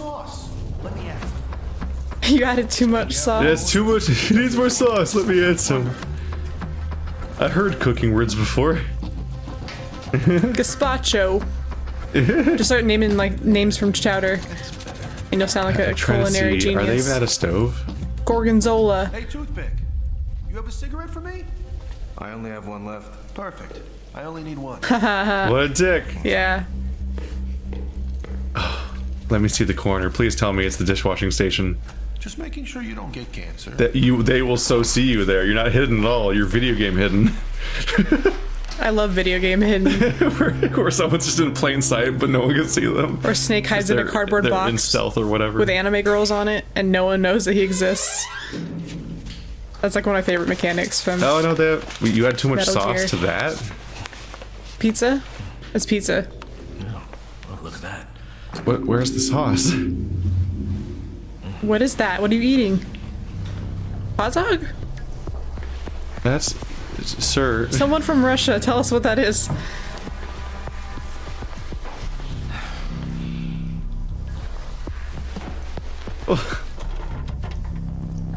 You added too much sauce. Yeah, it's too much. It needs more sauce. Let me add some. I heard cooking words before. Gazpacho. Just start naming like names from chowder, and you'll sound like a culinary genius. Are they even at a stove? Gorgonzola. Hey, Toothpick. You have a cigarette for me? I only have one left. Perfect. I only need one. What a dick. Yeah. Let me see the corner. Please tell me it's the dishwashing station. Just making sure you don't get cancer. They will so see you there. You're not hidden at all. You're video game hidden. I love video game hidden. where someone's just in plain sight, but no one can see them. Or Snake hides in a cardboard they're box in stealth or whatever with anime girls on it, and no one knows that he exists. That's like one of my favorite mechanics from. Oh no, you had too much Metal sauce Gear. to that. Pizza? It's pizza. Oh, look at that. Where's the sauce? What is that? What are you eating? Hot dog? That's, sir. Someone from Russia, tell us what that is.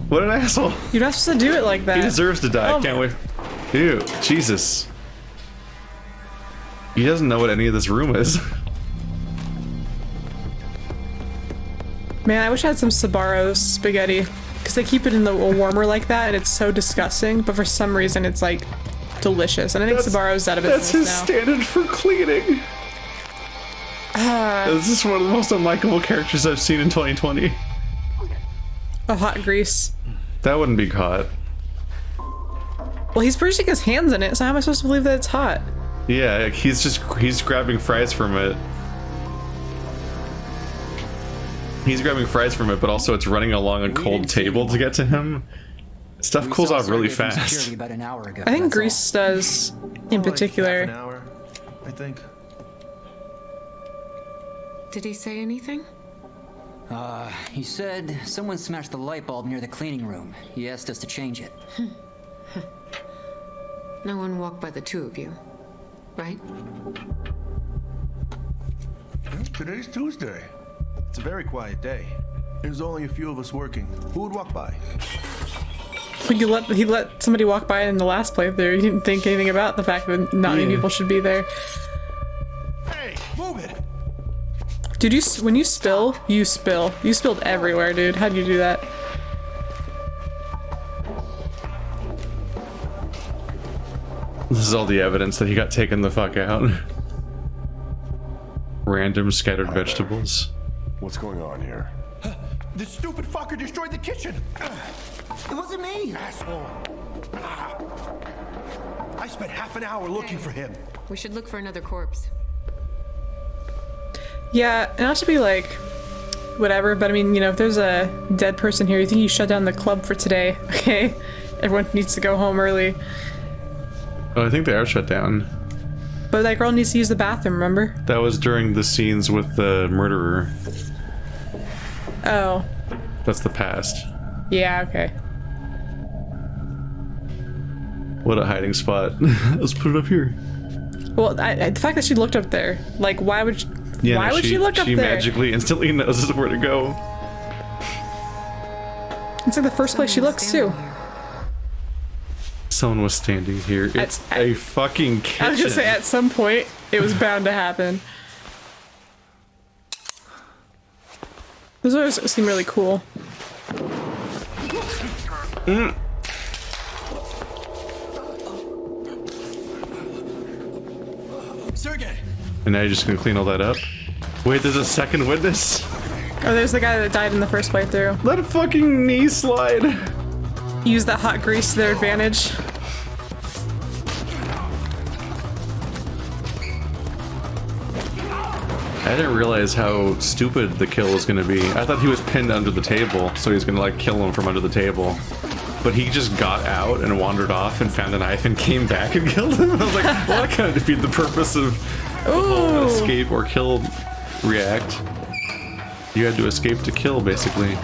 What an asshole. You're not supposed to do it like that. He deserves to die. Oh. Can't wait. Ew, Jesus. He doesn't know what any of this room is. Man, I wish I had some Sbarro's spaghetti. Because they keep it in the warmer like that, and it's so disgusting, but for some reason it's like delicious. And I think Sbarro's out of That's business his now. standard for cleaning. This is one of the most unlikable characters I've seen in 2020. A hot grease. That wouldn't be caught. Well, he's pushing his hands in it, so how am I supposed to believe that it's hot? Yeah, like he's grabbing fries from it. He's grabbing fries from it, but also it's running along a cold table to get to him. Stuff cools off really fast. About an hour ago, I think that's Grease does, in More like particular. half an hour, I think. Did he say anything? all. He said someone smashed the light bulb near the cleaning room. He asked us to change it. No one walked by the two of you, right? Today's Tuesday. It's a very quiet day. There's only a few of us working. Who would walk by? He let somebody walk by in the last playthrough. He didn't think anything about the fact that not many people should be there. Hey, move it! Dude, when you spill, you spill. You spilled everywhere, dude. How'd you do that? This is all the evidence that he got taken the fuck out. Random scattered vegetables. What's going on here? This stupid fucker destroyed the kitchen! It wasn't me, asshole! I spent half an hour looking for him. We should look for another corpse. Yeah, not to be like, whatever, but I mean, you know, if there's a dead person here, you think you shut down the club for today, okay? Everyone needs to go home early. Oh, I think they are shut down. But that girl needs to use the bathroom, remember? That was during the scenes with the murderer. Oh. That's the past. Yeah, okay. What a hiding spot. Let's put it up here. Well, the fact that she looked up there, like, why would she look up She there? magically instantly knows where to go. It's like the first place she looks, too. Someone was standing here. It's a fucking kitchen. I was gonna say, at some point, it was bound to happen. Those always seem really cool. Sergey! And now you're just gonna clean all that up? Wait, there's a second witness? Oh, there's the guy that died in the first playthrough. Let a fucking knee slide. Use that hot grease to their advantage. I didn't realize how stupid the kill was gonna be. I thought he was pinned under the table, so he's gonna like kill him from under the table. But he just got out and wandered off and found a knife and came back and killed him. I was like, well, that kind of defeated the purpose of the whole escape or kill react. You had to escape to kill, basically.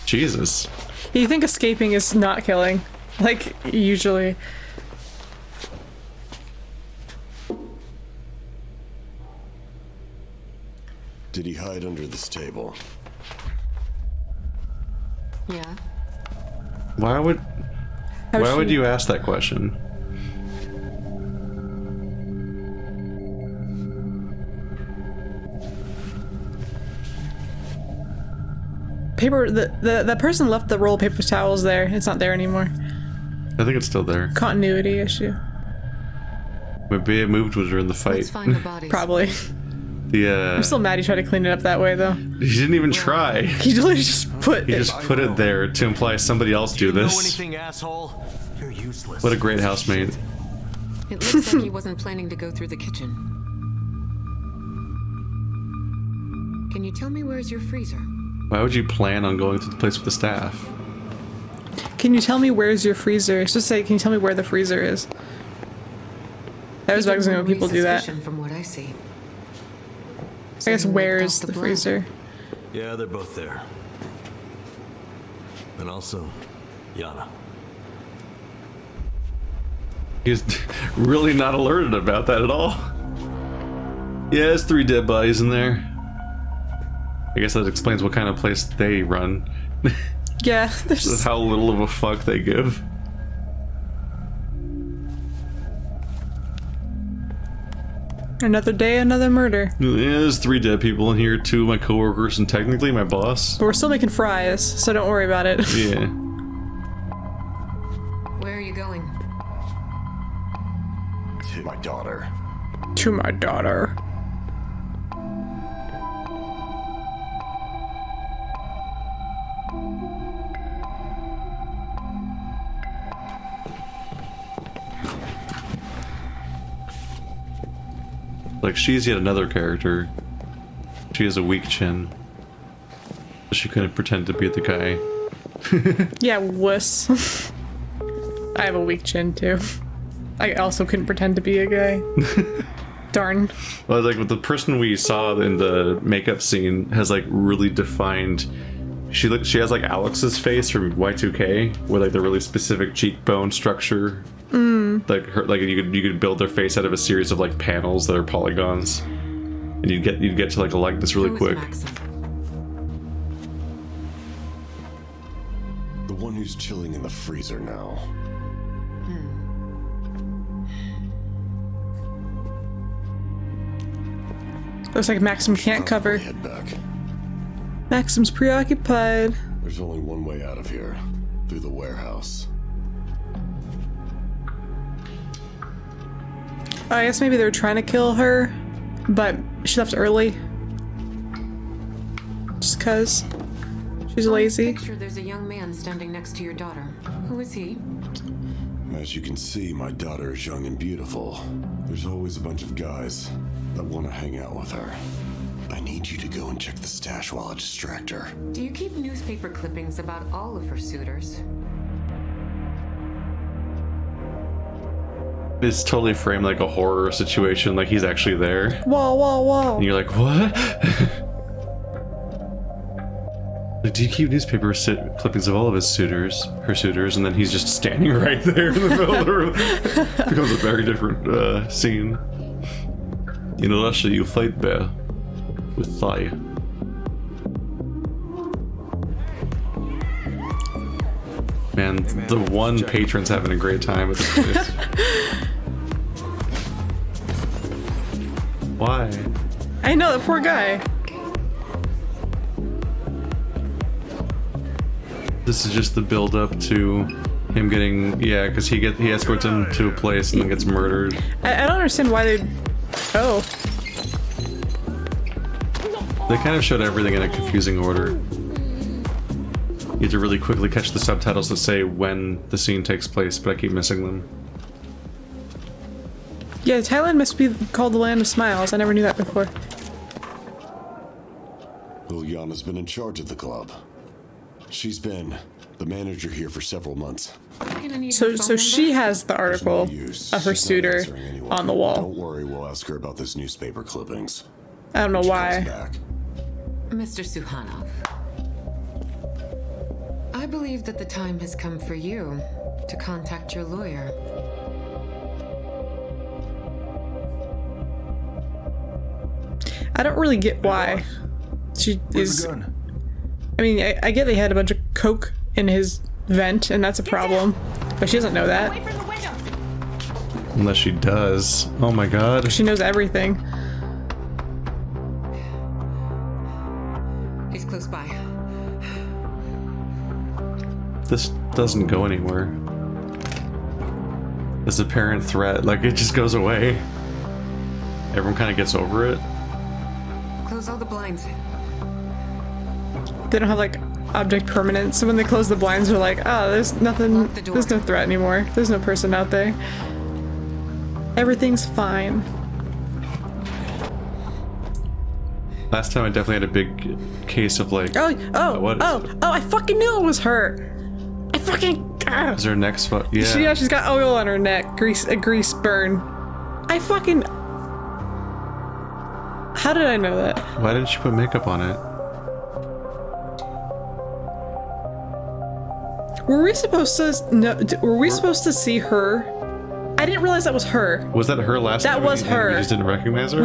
Jesus. You think escaping is not killing? Like, usually. Did he hide under this table? Yeah. Why would you ask that question? Paper, the person left the roll of paper towels there. It's not there anymore. I think it's still there. Continuity issue. Maybe it moved during the fight. Let's find the bodies. Probably. I'm still mad he tried to clean it up that way, though. He didn't even try. He literally just put He just put it there to imply somebody else do Know this. anything, asshole? You're useless. What a great housemate. It looks like he wasn't planning to go through the kitchen. Can you tell me where's your freezer? Why would you plan on going through the place with the staff? Can you tell me where's your freezer? It's just say, can you tell me where the freezer is? That was bugs me when people do that. From what I see. I guess where's the freezer? Yeah, they're both there. And also, Yana. He's really not alerted about that at all. Yeah, there's 3 dead bodies in there. I guess that explains what kind of place they run. Yeah, This is how little of a fuck they give. Another day, another murder. Yeah, there's 3 dead people in here, 2 of my coworkers, and technically my boss. But we're still making fries, so don't worry about it. Yeah. Where are you going? To my daughter. To my daughter. Like, she's yet another character. She has a weak chin. She couldn't pretend to be the guy. Yeah, wuss. I have a weak chin, too. I also couldn't pretend to be a guy. Darn. Well, like, with the person we saw in the makeup scene has, like, really defined... She has, like, Alex's face from Y2K, with, like, the really specific cheekbone structure. Like, you could build their face out of a series of, like, panels that are polygons. And you'd get to, like, a likeness really quick. The one who's chilling in the freezer now. Looks like Maxim can't cover. Head back. Maxim's preoccupied. There's only one way out of here. Through the warehouse. I guess maybe they were trying to kill her, but she left early. Just cause she's lazy. Picture there's a young man standing next to your daughter. Who is he? As you can see, my daughter is young and beautiful. There's always a bunch of guys that want to hang out with her. I need you to go and check the stash while I distract her. Do you keep newspaper clippings about all of her suitors? It's totally framed like a horror situation, like he's actually there. Whoa, whoa, whoa. And you're like, what? Like, do you keep newspaper clippings of all of her suitors, and then he's just standing right there in the middle of the room. It becomes a very different scene. In Russia, you fight bear with thigh. Man, the one patron's having a great time with this place. Why? I know, the poor guy. This is just the build up to him getting, yeah, because he escorts him to a place and then gets murdered. I don't understand why they... Oh. They kind of showed everything in a confusing order. You have to really quickly catch the subtitles that say when the scene takes place, but I keep missing them. Yeah, Thailand must be called the land of smiles. I never knew that before. Liliana's been in charge of the club. She's been the manager here for several months. So she has the article of her suitor on the wall. Don't worry, we'll ask her about this newspaper clippings. I don't know why. Mr. Suhanov, I believe that the time has come for you to contact your lawyer. I don't really get why she is... I mean, I get they had a bunch of coke in his vent, and that's a problem. But she doesn't know that. Unless she does. Oh my god. She knows everything. He's close by. This doesn't go anywhere. This apparent threat, like, it just goes away. Everyone kind of gets over it. Close all the blinds. They don't have like object permanence, so when they close the blinds, they're like, oh, there's nothing, Lock the door. there's no threat anymore. There's no person out there. Everything's fine. Last time I definitely had a big case of like. Oh, what is it? I fucking knew it was her. I fucking. Is her neck spot? Yeah. Yeah, she's got oil on her neck, a grease burn. I fucking. How did I know that? Why didn't she put makeup on it? Were we supposed to? No, were we supposed to see her? I didn't realize that was her. Was that her last That time? was and her. We just didn't recognize her?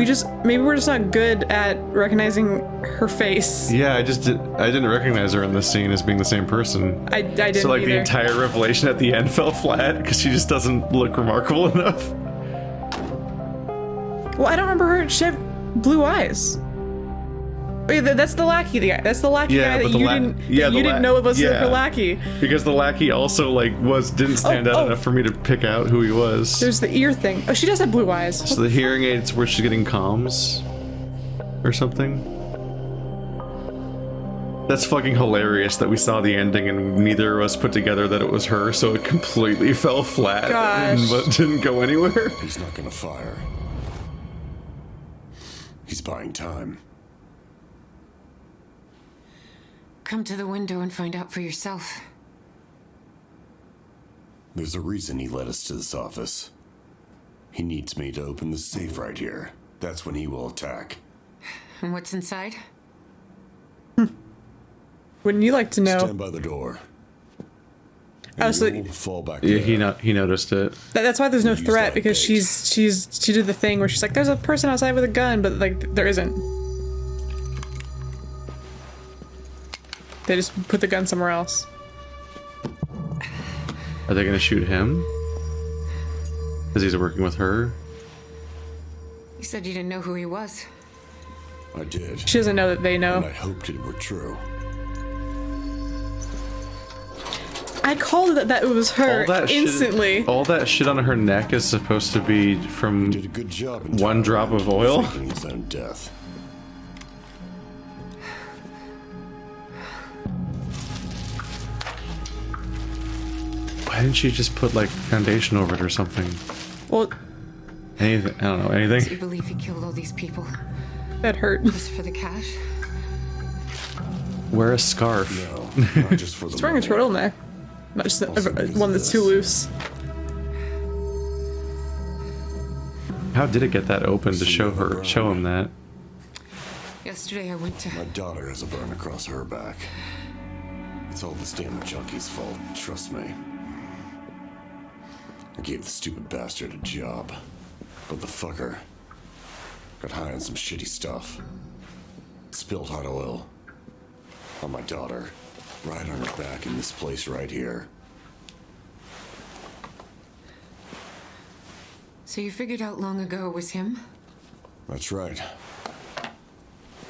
Maybe we're just not good at recognizing her face. Yeah, I didn't recognize her in this scene as being the same person. I didn't So like the either. entire revelation at the end fell flat because she just doesn't look remarkable enough. Well, I don't remember her. She had blue eyes. Wait, that's the lackey guy. That's the lackey Yeah, guy but that the you la- didn't. yeah, that the you la- didn't know it was yeah. her lackey. Because the lackey also like didn't stand out oh. enough for me to pick out who he was. There's the ear thing. Oh, she does have blue eyes. So the hearing aids where she's getting comms or something. That's fucking hilarious that we saw the ending and neither of us put together that it was her, so it completely fell flat Gosh. but didn't go anywhere. He's not gonna fire. He's buying time. Come to the window and find out for yourself. There's a reason he led us to this office. He needs me to open the safe right here. That's when he will attack. And what's inside? Wouldn't you like to know? Stand by the door. Oh, so You'll fall back Yeah, there. he noticed it. that's why there's no Use threat, that because bait. she did the thing where she's like, there's a person outside with a gun, but like there isn't. They just put the gun somewhere else. Are they gonna shoot him? Because he's working with her? You said you didn't know who he was. I did. She doesn't know that they And I know. hoped it were true. I called it that it was her instantly. All that shit on her neck is supposed to be from Did a good job in one drop of oil. faking his own death. Why didn't she just put like foundation over it or something? Well, Anything? I don't know. Do you Anything? believe he killed all these people that hurt. just for the cash? Wear a scarf. No, not just for the She's wearing a money. turtleneck. Not just Also because one of that's too this. loose. How did it get that open to show him that? Yesterday I went to... My daughter has a burn across her back. It's all this damn junkie's fault, trust me. I gave the stupid bastard a job, but the fucker got high on some shitty stuff. Spilled hot oil on my daughter, right on her back in this place right here. So you figured out long ago it was him? That's right.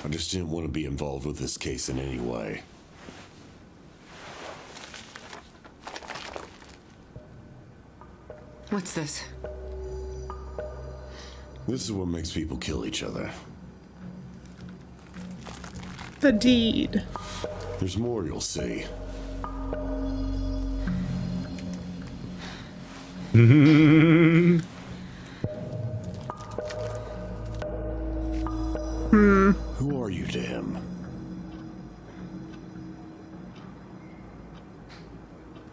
I just didn't want to be involved with this case in any way. What's this? This is what makes people kill each other. The deed. There's more you'll see. Who are you to him?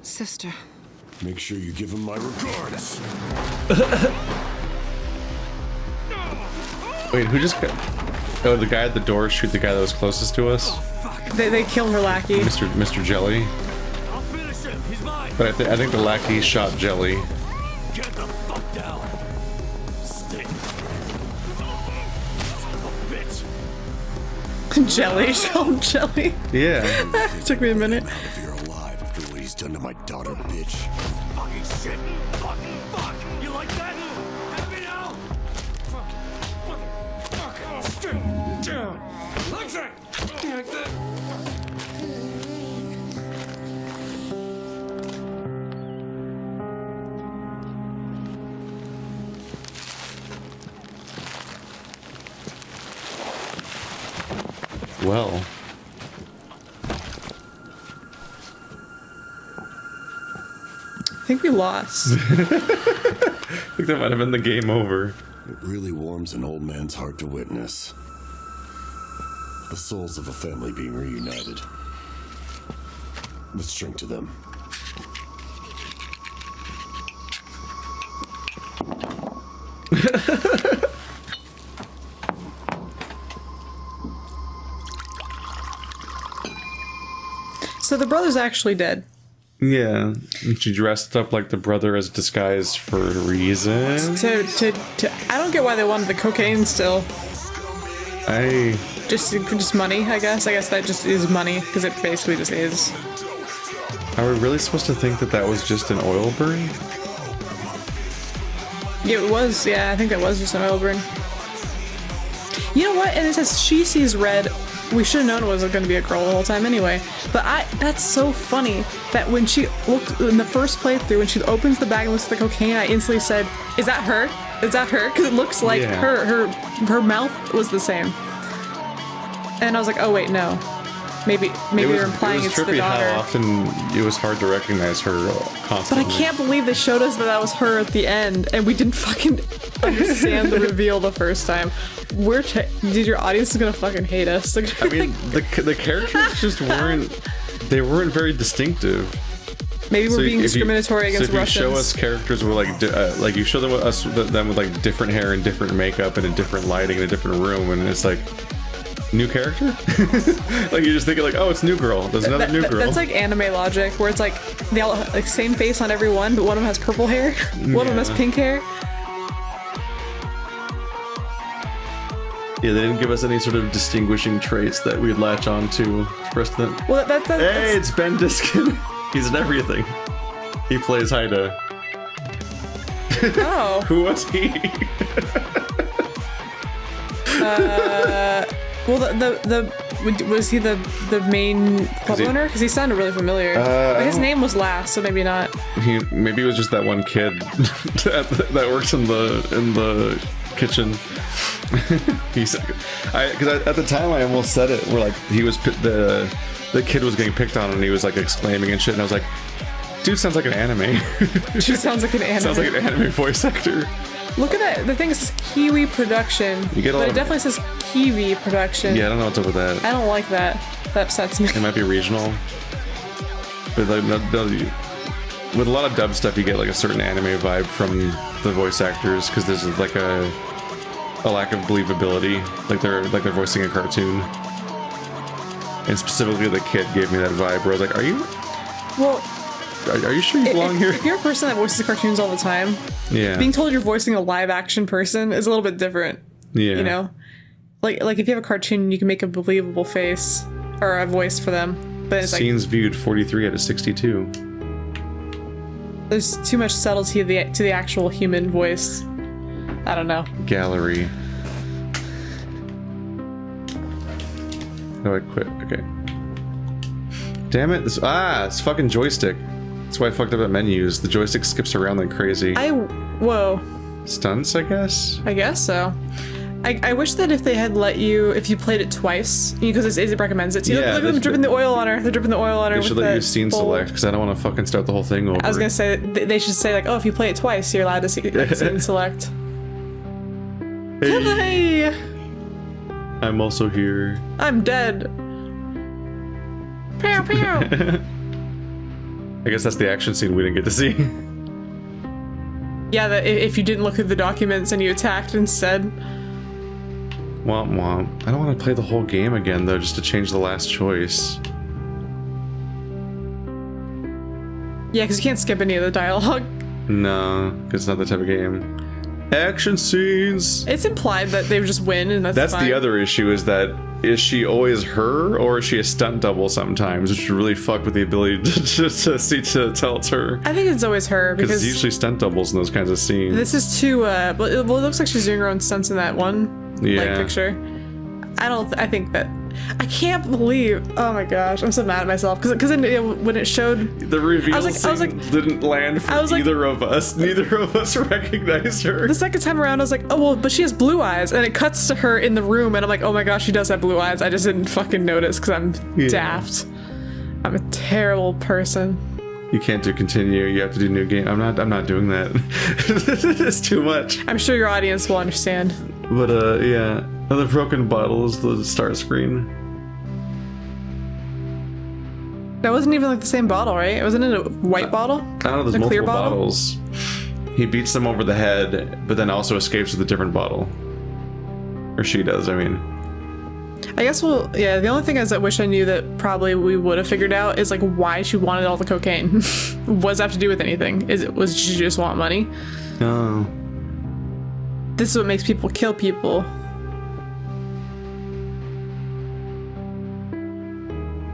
Sister. Make sure you give him my regards. Wait, who just got... Oh, the guy at the door shoot the guy that was closest to us? They killed her lackey. Mr. Jelly? I'll finish him. He's mine. But I think the lackey shot Jelly. Get the fuck down. Stick. Son of a bitch. Jelly. She called him Jelly. Yeah. Took me a minute. Out if you're alive after what he's done to my daughter, bitch. Fucking shit. Fucking fuck. You like that? Have me now. Fuck. Motherfucker. Straight down. Like that. Like that. well. I think we lost. I think that might have been the game over. It really warms an old man's heart to witness the souls of a family being reunited. Let's drink to them. So the brother's actually dead. Yeah, and she dressed up like the brother as disguise for a reason. I don't get why they wanted the cocaine still. Just money, I guess. I guess that just is money, because it basically just is. Are we really supposed to think that that was just an oil burn? Yeah, it was. Yeah, I think that was just an oil burn. You know what? And it says she sees red. We should have known it was going to be a girl the whole time anyway. But that's so funny that when she looked in the first playthrough, when she opens the bag and looks at the cocaine, I instantly said, "Is that her? Is that her?" Because it looks like her. Her mouth was the same. And I was like, "Oh wait, no. Maybe they're implying it's the daughter." How often it was hard to recognize her constantly. But I can't believe they showed us that was her at the end, and we didn't fucking understand the reveal the first time. Dude, your audience is gonna fucking hate us. I mean, the characters just weren't very distinctive. Maybe we're being discriminatory against Russians. So if you show us characters with like you show them with like different hair and different makeup and a different lighting in a different room, and it's like, new character? Like you're just thinking like, oh, it's new girl. There's another new girl. That's like anime logic, where it's like they all like same face on everyone, but one of them has purple hair, one of them has pink hair. Yeah, they didn't give us any sort of distinguishing traits that we'd latch on to. Well, that's hey, it's Ben Diskin. He's in everything. He plays Haida. Oh. Who was he? Well, was he the main club owner? Because he sounded really familiar. But his name was last, so maybe not. Maybe it was just that one kid that works in the kitchen. Because at the time I almost said it. Where like he was the kid was getting picked on and he was like exclaiming and shit, and I was like, dude sounds like an anime. She sounds like an anime. Sounds like an anime voice actor. Look at that. The thing is Kiwi production. But it definitely says Kiwi production. Yeah, I don't know what's up with that. I don't like that. That upsets me. It might be regional. But like, with a lot of dub stuff, you get like a certain anime vibe from the voice actors because there's like a lack of believability. Like they're voicing a cartoon. And specifically, the kid gave me that vibe where I was like, "Are you? Well, are you sure you belong here?" If you're a person that voices cartoons all the time, yeah, being told you're voicing a live action person is a little bit different. Yeah, you know, like if you have a cartoon, you can make a believable face or a voice for them. But it's scenes viewed 43 out of 62. There's too much subtlety to the actual human voice. I don't know. Gallery. No, I quit. Okay. Damn it! This fucking joystick. That's why I fucked up at menus. The joystick skips around like crazy. Whoa. Stunts, I guess? I guess so. I wish that if they had let you, if you played it twice, because it recommends it to you. Yeah, look at them dripping the oil on her. They're dripping the oil on her. They should let you scene select, because I don't want to fucking start the whole thing over. I was gonna say, they should say like, oh, if you play it twice, you're allowed to scene select. Hey. Hi! I'm also here. I'm dead. Pew pew. I guess that's the action scene we didn't get to see. Yeah, if you didn't look through the documents and you attacked instead. Womp womp. I don't want to play the whole game again though, just to change the last choice. Yeah, because you can't skip any of the dialogue. No, because it's not that type of game. Action scenes! It's implied that they just win, and that's fine. The other issue is that, is she always her, or is she a stunt double sometimes, which really fuck with the ability to tell it's her. I think it's always her, because it's usually stunt doubles in those kinds of scenes. This is too, well, it looks like she's doing her own stunts in that one picture. I think that I can't believe. Oh my gosh, I'm so mad at myself because when it showed The reveal I was like, didn't land for either of us. Neither of us recognized her. the second time around, I was like, oh well, but she has blue eyes, and it cuts to her in the room, and I'm like, oh my gosh, she does have blue eyes. I just didn't fucking notice because I'm daft. I'm a terrible person. You can't do continue. You have to do new game. I'm not doing that. It's too much. I'm sure your audience will understand. But yeah. The broken bottle is the start screen. That wasn't even like the same bottle, right? It wasn't in a white bottle? I don't know, there's a clear multiple bottle? bottles. He beats them over the head, but then also escapes with a different bottle. Or she does, I mean. I guess the only thing is I wish I knew that probably we would have figured out is like why she wanted all the cocaine. What does that have to do with anything? Was she just want money? Oh. This is what makes people kill people.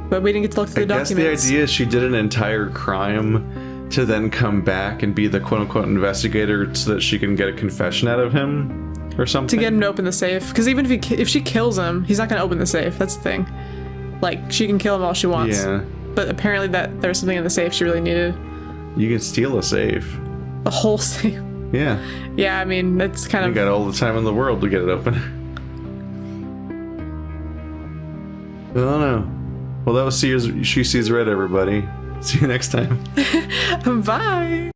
But we didn't get to look through the documents. I guess the idea is she did an entire crime to then come back and be the quote-unquote investigator so that she can get a confession out of him or something. To get him to open the safe. Because even if she kills him, he's not going to open the safe. That's the thing. Like, she can kill him all she wants. Yeah. But apparently there's something in the safe she really needed. You can steal a safe. A whole safe. Yeah. Yeah, I mean, that's kind of... You got all the time in the world to get it open. I don't know. Well, that was She Sees Red, everybody. See you next time. Bye!